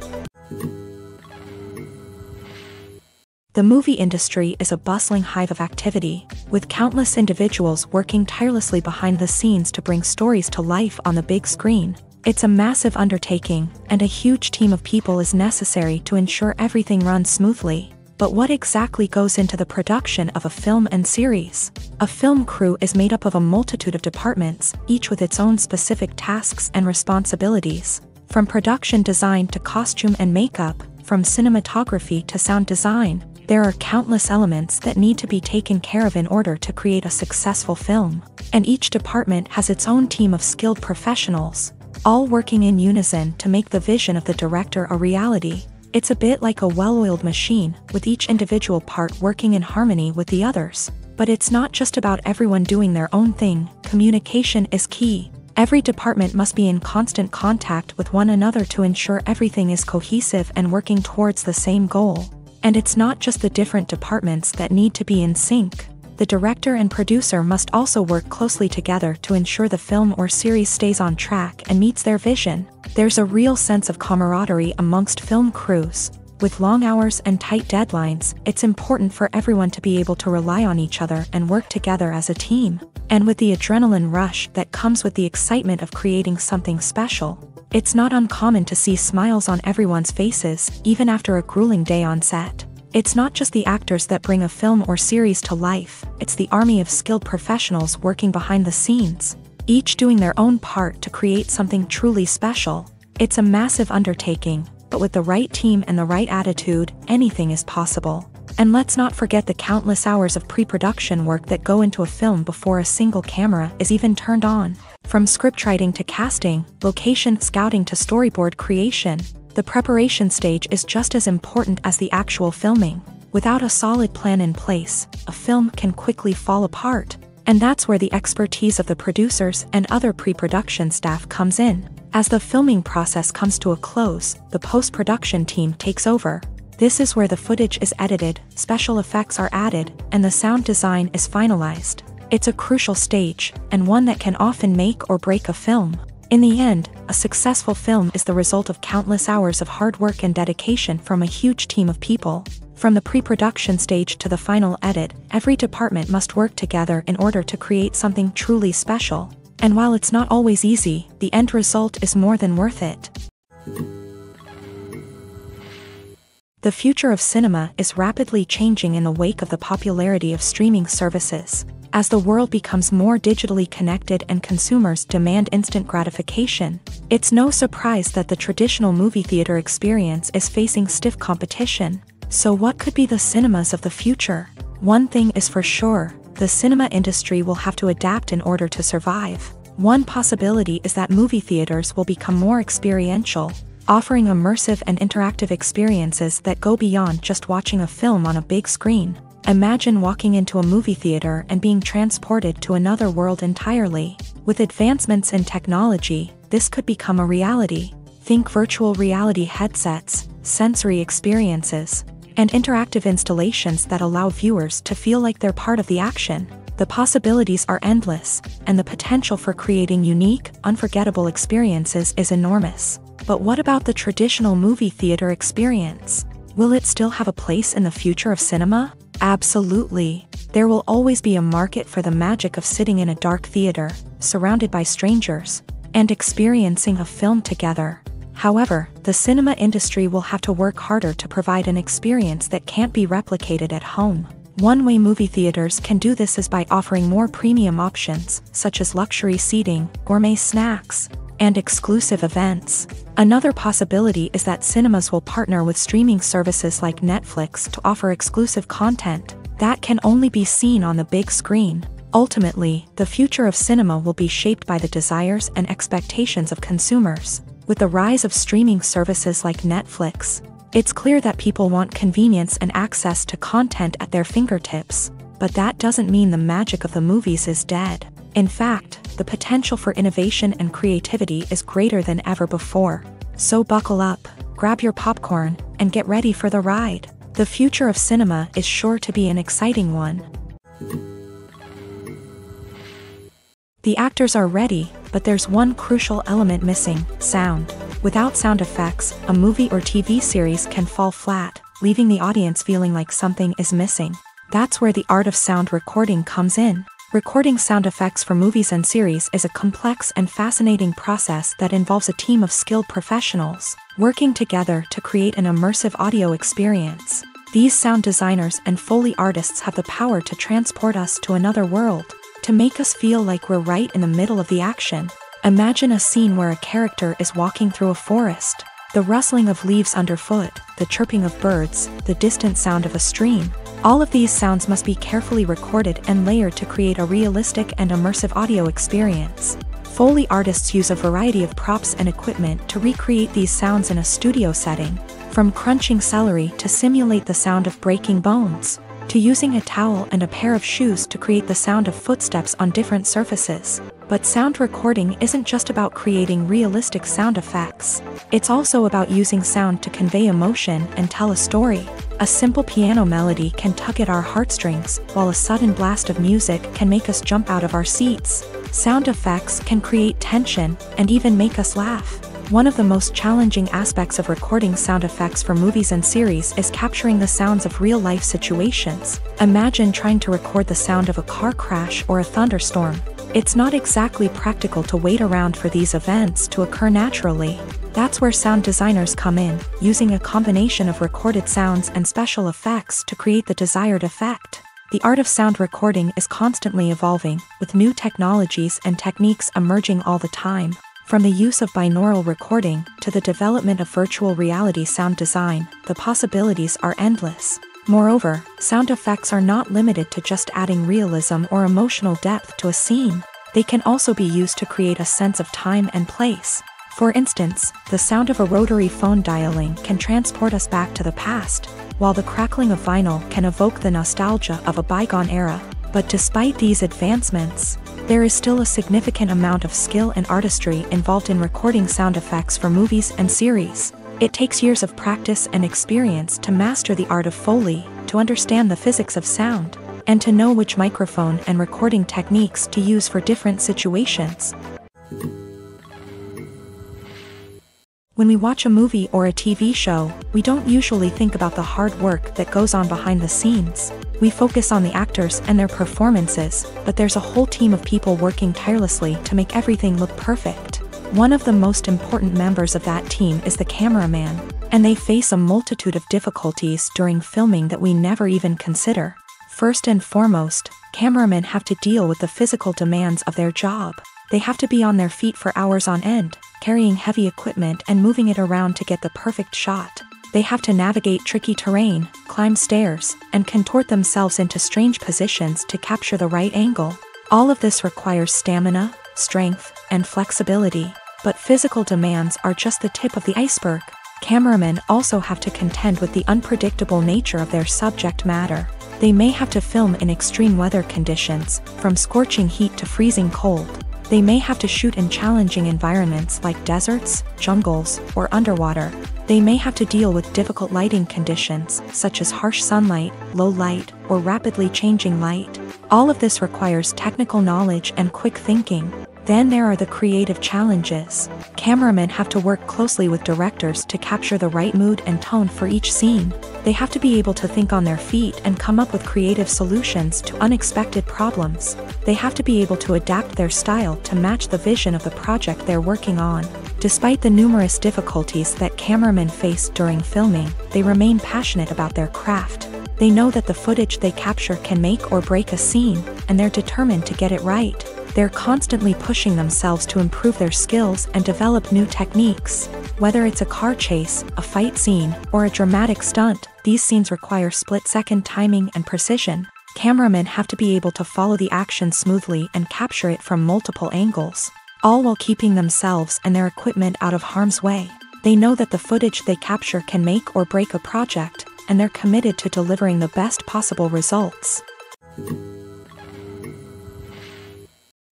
The movie industry is a bustling hive of activity, with countless individuals working tirelessly behind the scenes to bring stories to life on the big screen. It's a massive undertaking, and a huge team of people is necessary to ensure everything runs smoothly. But what exactly goes into the production of a film and series? A film crew is made up of a multitude of departments, each with its own specific tasks and responsibilities. From production design to costume and makeup, from cinematography to sound design, there are countless elements that need to be taken care of in order to create a successful film. And each department has its own team of skilled professionals, all working in unison to make the vision of the director a reality. It's a bit like a well-oiled machine, with each individual part working in harmony with the others. But it's not just about everyone doing their own thing. Communication is key. Every department must be in constant contact with one another to ensure everything is cohesive and working towards the same goal. And it's not just the different departments that need to be in sync. The director and producer must also work closely together to ensure the film or series stays on track and meets their vision. There's a real sense of camaraderie amongst film crews. With long hours and tight deadlines, it's important for everyone to be able to rely on each other and work together as a team. And with the adrenaline rush that comes with the excitement of creating something special, it's not uncommon to see smiles on everyone's faces, even after a grueling day on set. It's not just the actors that bring a film or series to life, it's the army of skilled professionals working behind the scenes, each doing their own part to create something truly special. It's a massive undertaking, but with the right team and the right attitude, anything is possible. And let's not forget the countless hours of pre-production work that go into a film before a single camera is even turned on. From scriptwriting to casting, location scouting to storyboard creation, the preparation stage is just as important as the actual filming. Without a solid plan in place, a film can quickly fall apart. And that's where the expertise of the producers and other pre-production staff comes in. As the filming process comes to a close, the post-production team takes over. This is where the footage is edited, special effects are added, and the sound design is finalized. It's a crucial stage, and one that can often make or break a film. In the end, a successful film is the result of countless hours of hard work and dedication from a huge team of people. From the pre-production stage to the final edit, every department must work together in order to create something truly special. And while it's not always easy, the end result is more than worth it. The future of cinema is rapidly changing in the wake of the popularity of streaming services. As the world becomes more digitally connected and consumers demand instant gratification, it's no surprise that the traditional movie theater experience is facing stiff competition. So what could be the cinemas of the future? One thing is for sure, the cinema industry will have to adapt in order to survive. One possibility is that movie theaters will become more experiential, offering immersive and interactive experiences that go beyond just watching a film on a big screen. Imagine walking into a movie theater and being transported to another world entirely. With advancements in technology, this could become a reality. Think virtual reality headsets, sensory experiences, and interactive installations that allow viewers to feel like they're part of the action. The possibilities are endless, and the potential for creating unique, unforgettable experiences is enormous. But what about the traditional movie theater experience? Will it still have a place in the future of cinema? Absolutely. There will always be a market for the magic of sitting in a dark theater, surrounded by strangers, and experiencing a film together. However, the cinema industry will have to work harder to provide an experience that can't be replicated at home. One way movie theaters can do this is by offering more premium options, such as luxury seating, gourmet snacks, and exclusive events. Another possibility is that cinemas will partner with streaming services like Netflix to offer exclusive content that can only be seen on the big screen. Ultimately, the future of cinema will be shaped by the desires and expectations of consumers. With the rise of streaming services like Netflix, it's clear that people want convenience and access to content at their fingertips. But that doesn't mean the magic of the movies is dead. In fact, the potential for innovation and creativity is greater than ever before. So buckle up, grab your popcorn, and get ready for the ride. The future of cinema is sure to be an exciting one. The actors are ready, but there's one crucial element missing: sound. Without sound effects, a movie or TV series can fall flat, leaving the audience feeling like something is missing. That's where the art of sound recording comes in. Recording sound effects for movies and series is a complex and fascinating process that involves a team of skilled professionals working together to create an immersive audio experience. These sound designers and Foley artists have the power to transport us to another world, to make us feel like we're right in the middle of the action. Imagine a scene where a character is walking through a forest. The rustling of leaves underfoot, the chirping of birds, the distant sound of a stream. All of these sounds must be carefully recorded and layered to create a realistic and immersive audio experience. Foley artists use a variety of props and equipment to recreate these sounds in a studio setting, from crunching celery to simulate the sound of breaking bones, to using a towel and a pair of shoes to create the sound of footsteps on different surfaces. But sound recording isn't just about creating realistic sound effects. It's also about using sound to convey emotion and tell a story. A simple piano melody can tug at our heartstrings, while a sudden blast of music can make us jump out of our seats. Sound effects can create tension and even make us laugh. One of the most challenging aspects of recording sound effects for movies and series is capturing the sounds of real-life situations. Imagine trying to record the sound of a car crash or a thunderstorm. It's not exactly practical to wait around for these events to occur naturally. That's where sound designers come in, using a combination of recorded sounds and special effects to create the desired effect. The art of sound recording is constantly evolving, with new technologies and techniques emerging all the time. From the use of binaural recording to the development of virtual reality sound design, the possibilities are endless. Moreover, sound effects are not limited to just adding realism or emotional depth to a scene. They can also be used to create a sense of time and place. For instance, the sound of a rotary phone dialing can transport us back to the past, while the crackling of vinyl can evoke the nostalgia of a bygone era. But despite these advancements, there is still a significant amount of skill and artistry involved in recording sound effects for movies and series. It takes years of practice and experience to master the art of Foley, to understand the physics of sound, and to know which microphone and recording techniques to use for different situations. When we watch a movie or a TV show, we don't usually think about the hard work that goes on behind the scenes. We focus on the actors and their performances, but there's a whole team of people working tirelessly to make everything look perfect. One of the most important members of that team is the cameraman, and they face a multitude of difficulties during filming that we never even consider. First and foremost, cameramen have to deal with the physical demands of their job. They have to be on their feet for hours on end, carrying heavy equipment and moving it around to get the perfect shot. They have to navigate tricky terrain, climb stairs, and contort themselves into strange positions to capture the right angle. All of this requires stamina, strength, and flexibility. But physical demands are just the tip of the iceberg. Cameramen also have to contend with the unpredictable nature of their subject matter. They may have to film in extreme weather conditions, from scorching heat to freezing cold. They may have to shoot in challenging environments like deserts, jungles, or underwater. They may have to deal with difficult lighting conditions, such as harsh sunlight, low light, or rapidly changing light. All of this requires technical knowledge and quick thinking. Then there are the creative challenges. Cameramen have to work closely with directors to capture the right mood and tone for each scene. They have to be able to think on their feet and come up with creative solutions to unexpected problems. They have to be able to adapt their style to match the vision of the project they're working on. Despite the numerous difficulties that cameramen face during filming, they remain passionate about their craft. They know that the footage they capture can make or break a scene, and they're determined to get it right. They're constantly pushing themselves to improve their skills and develop new techniques. Whether it's a car chase, a fight scene, or a dramatic stunt, these scenes require split-second timing and precision. Cameramen have to be able to follow the action smoothly and capture it from multiple angles, all while keeping themselves and their equipment out of harm's way. They know that the footage they capture can make or break a project, and they're committed to delivering the best possible results.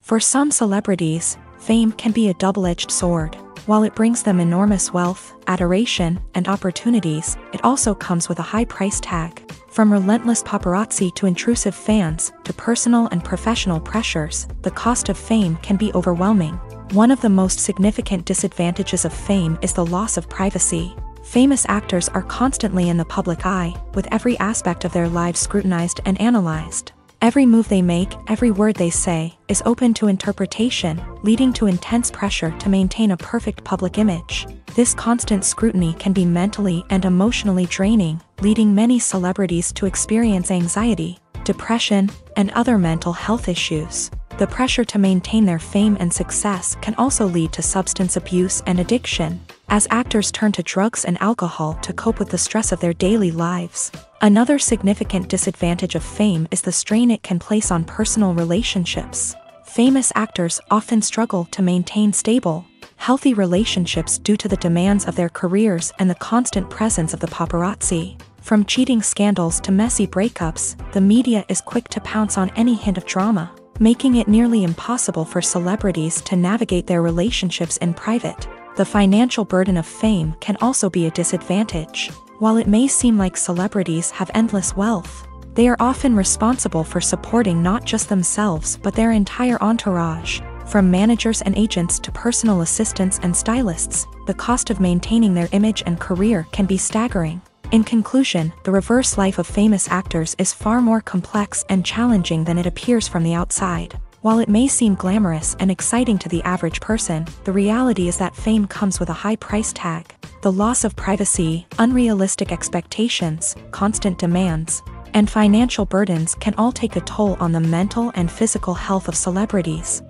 For some celebrities, fame can be a double-edged sword. While it brings them enormous wealth, adoration, and opportunities, it also comes with a high price tag. From relentless paparazzi to intrusive fans, to personal and professional pressures, the cost of fame can be overwhelming. One of the most significant disadvantages of fame is the loss of privacy. Famous actors are constantly in the public eye, with every aspect of their lives scrutinized and analyzed. Every move they make, every word they say, is open to interpretation, leading to intense pressure to maintain a perfect public image. This constant scrutiny can be mentally and emotionally draining, leading many celebrities to experience anxiety, depression, and other mental health issues. The pressure to maintain their fame and success can also lead to substance abuse and addiction, as actors turn to drugs and alcohol to cope with the stress of their daily lives. Another significant disadvantage of fame is the strain it can place on personal relationships. Famous actors often struggle to maintain stable, healthy relationships due to the demands of their careers and the constant presence of the paparazzi. From cheating scandals to messy breakups, the media is quick to pounce on any hint of drama, making it nearly impossible for celebrities to navigate their relationships in private. The financial burden of fame can also be a disadvantage. While it may seem like celebrities have endless wealth, they are often responsible for supporting not just themselves but their entire entourage. From managers and agents to personal assistants and stylists, the cost of maintaining their image and career can be staggering. In conclusion, the reverse life of famous actors is far more complex and challenging than it appears from the outside. While it may seem glamorous and exciting to the average person, the reality is that fame comes with a high price tag. The loss of privacy, unrealistic expectations, constant demands, and financial burdens can all take a toll on the mental and physical health of celebrities.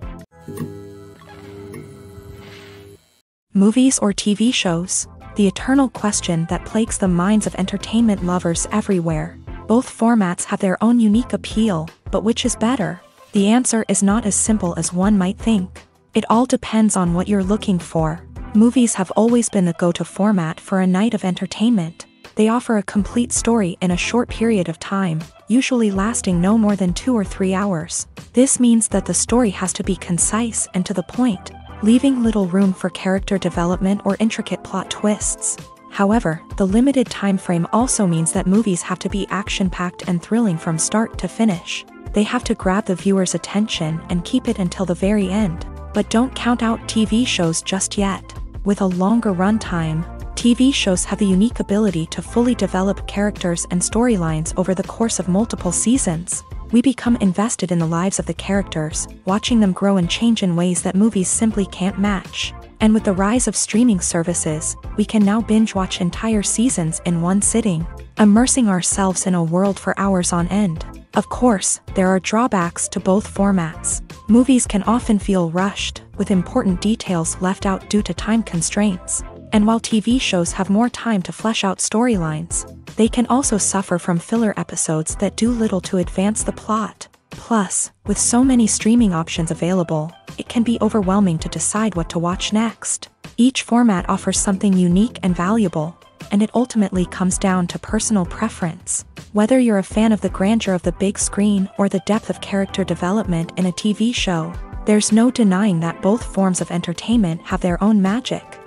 Movies or TV shows? The eternal question that plagues the minds of entertainment lovers everywhere. Both formats have their own unique appeal, but which is better? The answer is not as simple as one might think. It all depends on what you're looking for. Movies have always been the go-to format for a night of entertainment. They offer a complete story in a short period of time, usually lasting no more than 2 or 3 hours. This means that the story has to be concise and to the point, leaving little room for character development or intricate plot twists. However, the limited time frame also means that movies have to be action-packed and thrilling from start to finish. They have to grab the viewer's attention and keep it until the very end. But don't count out TV shows just yet. With a longer runtime, TV shows have the unique ability to fully develop characters and storylines over the course of multiple seasons. We become invested in the lives of the characters, watching them grow and change in ways that movies simply can't match. And with the rise of streaming services, we can now binge-watch entire seasons in one sitting, immersing ourselves in a world for hours on end. Of course, there are drawbacks to both formats. Movies can often feel rushed, with important details left out due to time constraints. And while TV shows have more time to flesh out storylines, they can also suffer from filler episodes that do little to advance the plot. Plus, with so many streaming options available, it can be overwhelming to decide what to watch next. Each format offers something unique and valuable, and it ultimately comes down to personal preference. Whether you're a fan of the grandeur of the big screen or the depth of character development in a TV show, there's no denying that both forms of entertainment have their own magic.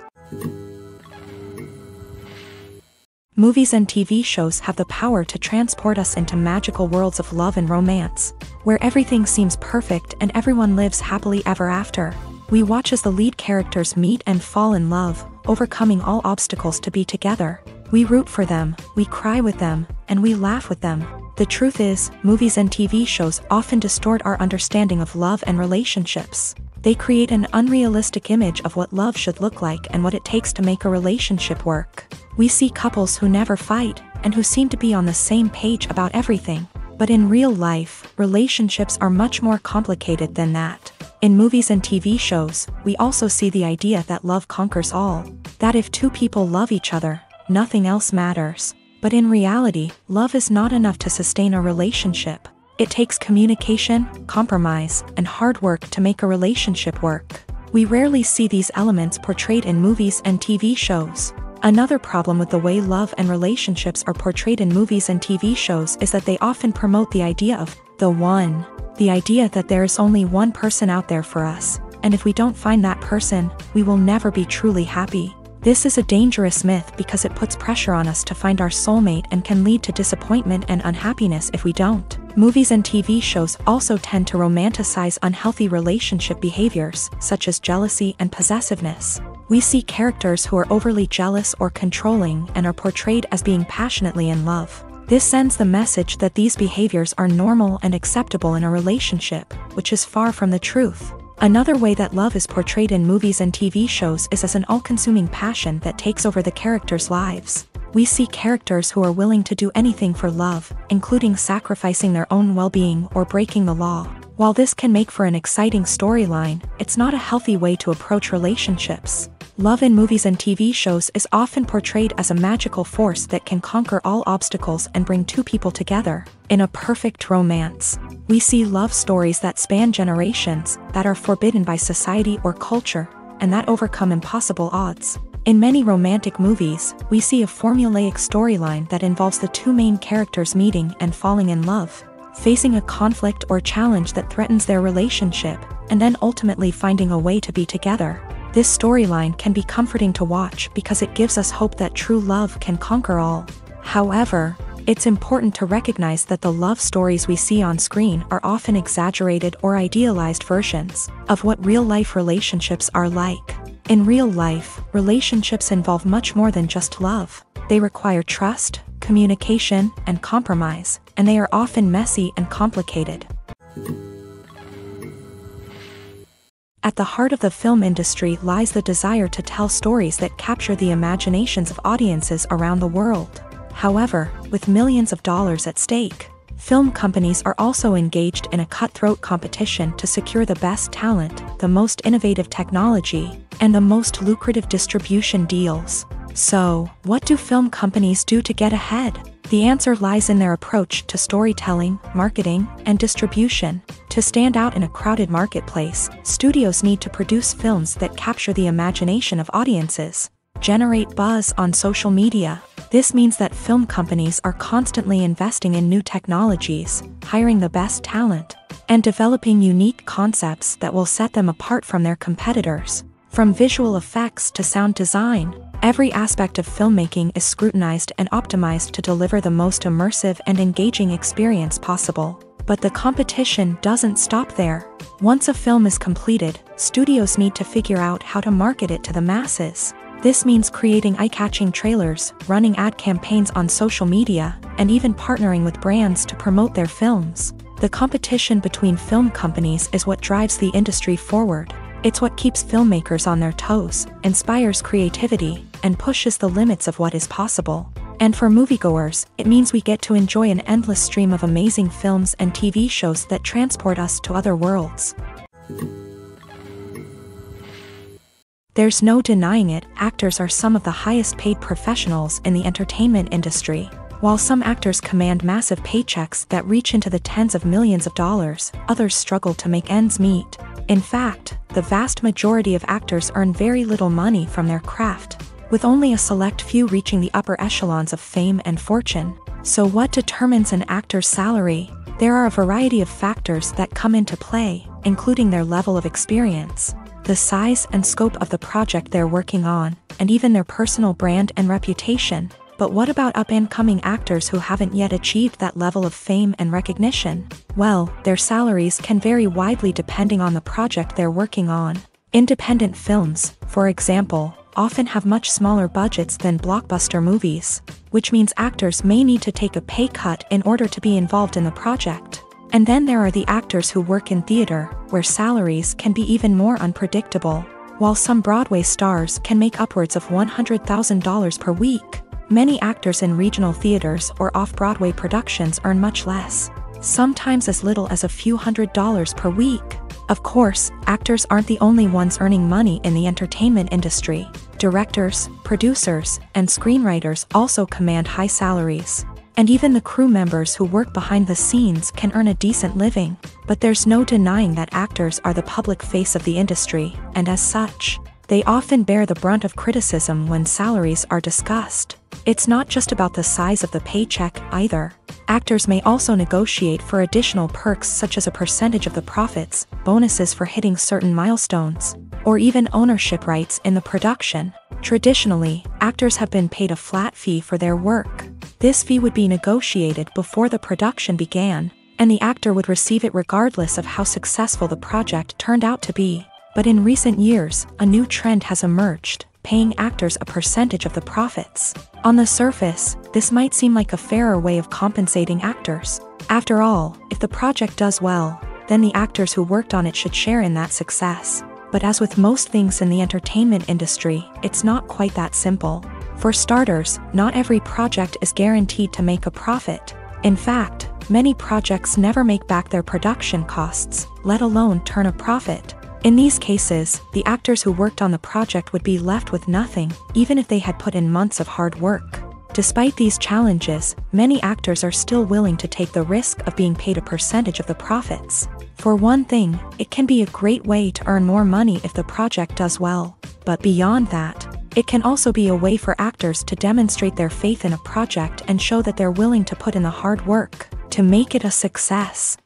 Movies and TV shows have the power to transport us into magical worlds of love and romance, where everything seems perfect and everyone lives happily ever after. We watch as the lead characters meet and fall in love, overcoming all obstacles to be together. We root for them, we cry with them, and we laugh with them. The truth is, movies and TV shows often distort our understanding of love and relationships. They create an unrealistic image of what love should look like and what it takes to make a relationship work. We see couples who never fight, and who seem to be on the same page about everything. But in real life, relationships are much more complicated than that. In movies and TV shows, we also see the idea that love conquers all. That if two people love each other, nothing else matters. But in reality, love is not enough to sustain a relationship. It takes communication, compromise, and hard work to make a relationship work. We rarely see these elements portrayed in movies and TV shows. Another problem with the way love and relationships are portrayed in movies and TV shows is that they often promote the idea of the one. The idea that there is only one person out there for us, and if we don't find that person, we will never be truly happy. This is a dangerous myth because it puts pressure on us to find our soulmate and can lead to disappointment and unhappiness if we don't. Movies and TV shows also tend to romanticize unhealthy relationship behaviors, such as jealousy and possessiveness. We see characters who are overly jealous or controlling and are portrayed as being passionately in love. This sends the message that these behaviors are normal and acceptable in a relationship, which is far from the truth. Another way that love is portrayed in movies and TV shows is as an all-consuming passion that takes over the characters' lives. We see characters who are willing to do anything for love, including sacrificing their own well-being or breaking the law. While this can make for an exciting storyline, it's not a healthy way to approach relationships. Love in movies and TV shows is often portrayed as a magical force that can conquer all obstacles and bring two people together. In a perfect romance, we see love stories that span generations, that are forbidden by society or culture, and that overcome impossible odds. In many romantic movies, we see a formulaic storyline that involves the two main characters meeting and falling in love, facing a conflict or challenge that threatens their relationship, and then ultimately finding a way to be together. This storyline can be comforting to watch because it gives us hope that true love can conquer all. However, it's important to recognize that the love stories we see on screen are often exaggerated or idealized versions of what real-life relationships are like. In real life, relationships involve much more than just love. They require trust, communication, and compromise, and they are often messy and complicated. At the heart of the film industry lies the desire to tell stories that capture the imaginations of audiences around the world. However, with millions of dollars at stake, film companies are also engaged in a cutthroat competition to secure the best talent, the most innovative technology, and the most lucrative distribution deals. So, what do film companies do to get ahead? The answer lies in their approach to storytelling, marketing, and distribution. To stand out in a crowded marketplace, studios need to produce films that capture the imagination of audiences, generate buzz on social media. This means that film companies are constantly investing in new technologies, hiring the best talent, and developing unique concepts that will set them apart from their competitors. From visual effects to sound design, every aspect of filmmaking is scrutinized and optimized to deliver the most immersive and engaging experience possible. But the competition doesn't stop there. Once a film is completed, studios need to figure out how to market it to the masses. This means creating eye-catching trailers, running ad campaigns on social media, and even partnering with brands to promote their films. The competition between film companies is what drives the industry forward. It's what keeps filmmakers on their toes, inspires creativity, and pushes the limits of what is possible. And for moviegoers, it means we get to enjoy an endless stream of amazing films and TV shows that transport us to other worlds. There's no denying it, actors are some of the highest paid professionals in the entertainment industry. While some actors command massive paychecks that reach into the tens of millions of dollars, others struggle to make ends meet. In fact, the vast majority of actors earn very little money from their craft, with only a select few reaching the upper echelons of fame and fortune. So what determines an actor's salary? There are a variety of factors that come into play, including their level of experience, the size and scope of the project they're working on, and even their personal brand and reputation. But what about up-and-coming actors who haven't yet achieved that level of fame and recognition? Well, their salaries can vary widely depending on the project they're working on. Independent films, for example, often have much smaller budgets than blockbuster movies, which means actors may need to take a pay cut in order to be involved in the project. And then there are the actors who work in theater, where salaries can be even more unpredictable. While some Broadway stars can make upwards of $100,000 per week, Many actors in regional theaters or off-Broadway productions earn much less, sometimes as little as a few $100s per week. Of course, actors aren't the only ones earning money in the entertainment industry. Directors, producers, and screenwriters also command high salaries. And even the crew members who work behind the scenes can earn a decent living. But there's no denying that actors are the public face of the industry, and as such, they often bear the brunt of criticism when salaries are discussed. It's not just about the size of the paycheck, either. Actors may also negotiate for additional perks such as a percentage of the profits, bonuses for hitting certain milestones, or even ownership rights in the production. Traditionally, actors have been paid a flat fee for their work. This fee would be negotiated before the production began, and the actor would receive it regardless of how successful the project turned out to be. But in recent years, a new trend has emerged, paying actors a percentage of the profits. On the surface, this might seem like a fairer way of compensating actors. After all, if the project does well, then the actors who worked on it should share in that success. But as with most things in the entertainment industry, it's not quite that simple. For starters, not every project is guaranteed to make a profit. In fact, many projects never make back their production costs, let alone turn a profit. In these cases, the actors who worked on the project would be left with nothing, even if they had put in months of hard work. Despite these challenges, many actors are still willing to take the risk of being paid a percentage of the profits. For one thing, it can be a great way to earn more money if the project does well. But beyond that, it can also be a way for actors to demonstrate their faith in a project and show that they're willing to put in the hard work to make it a success.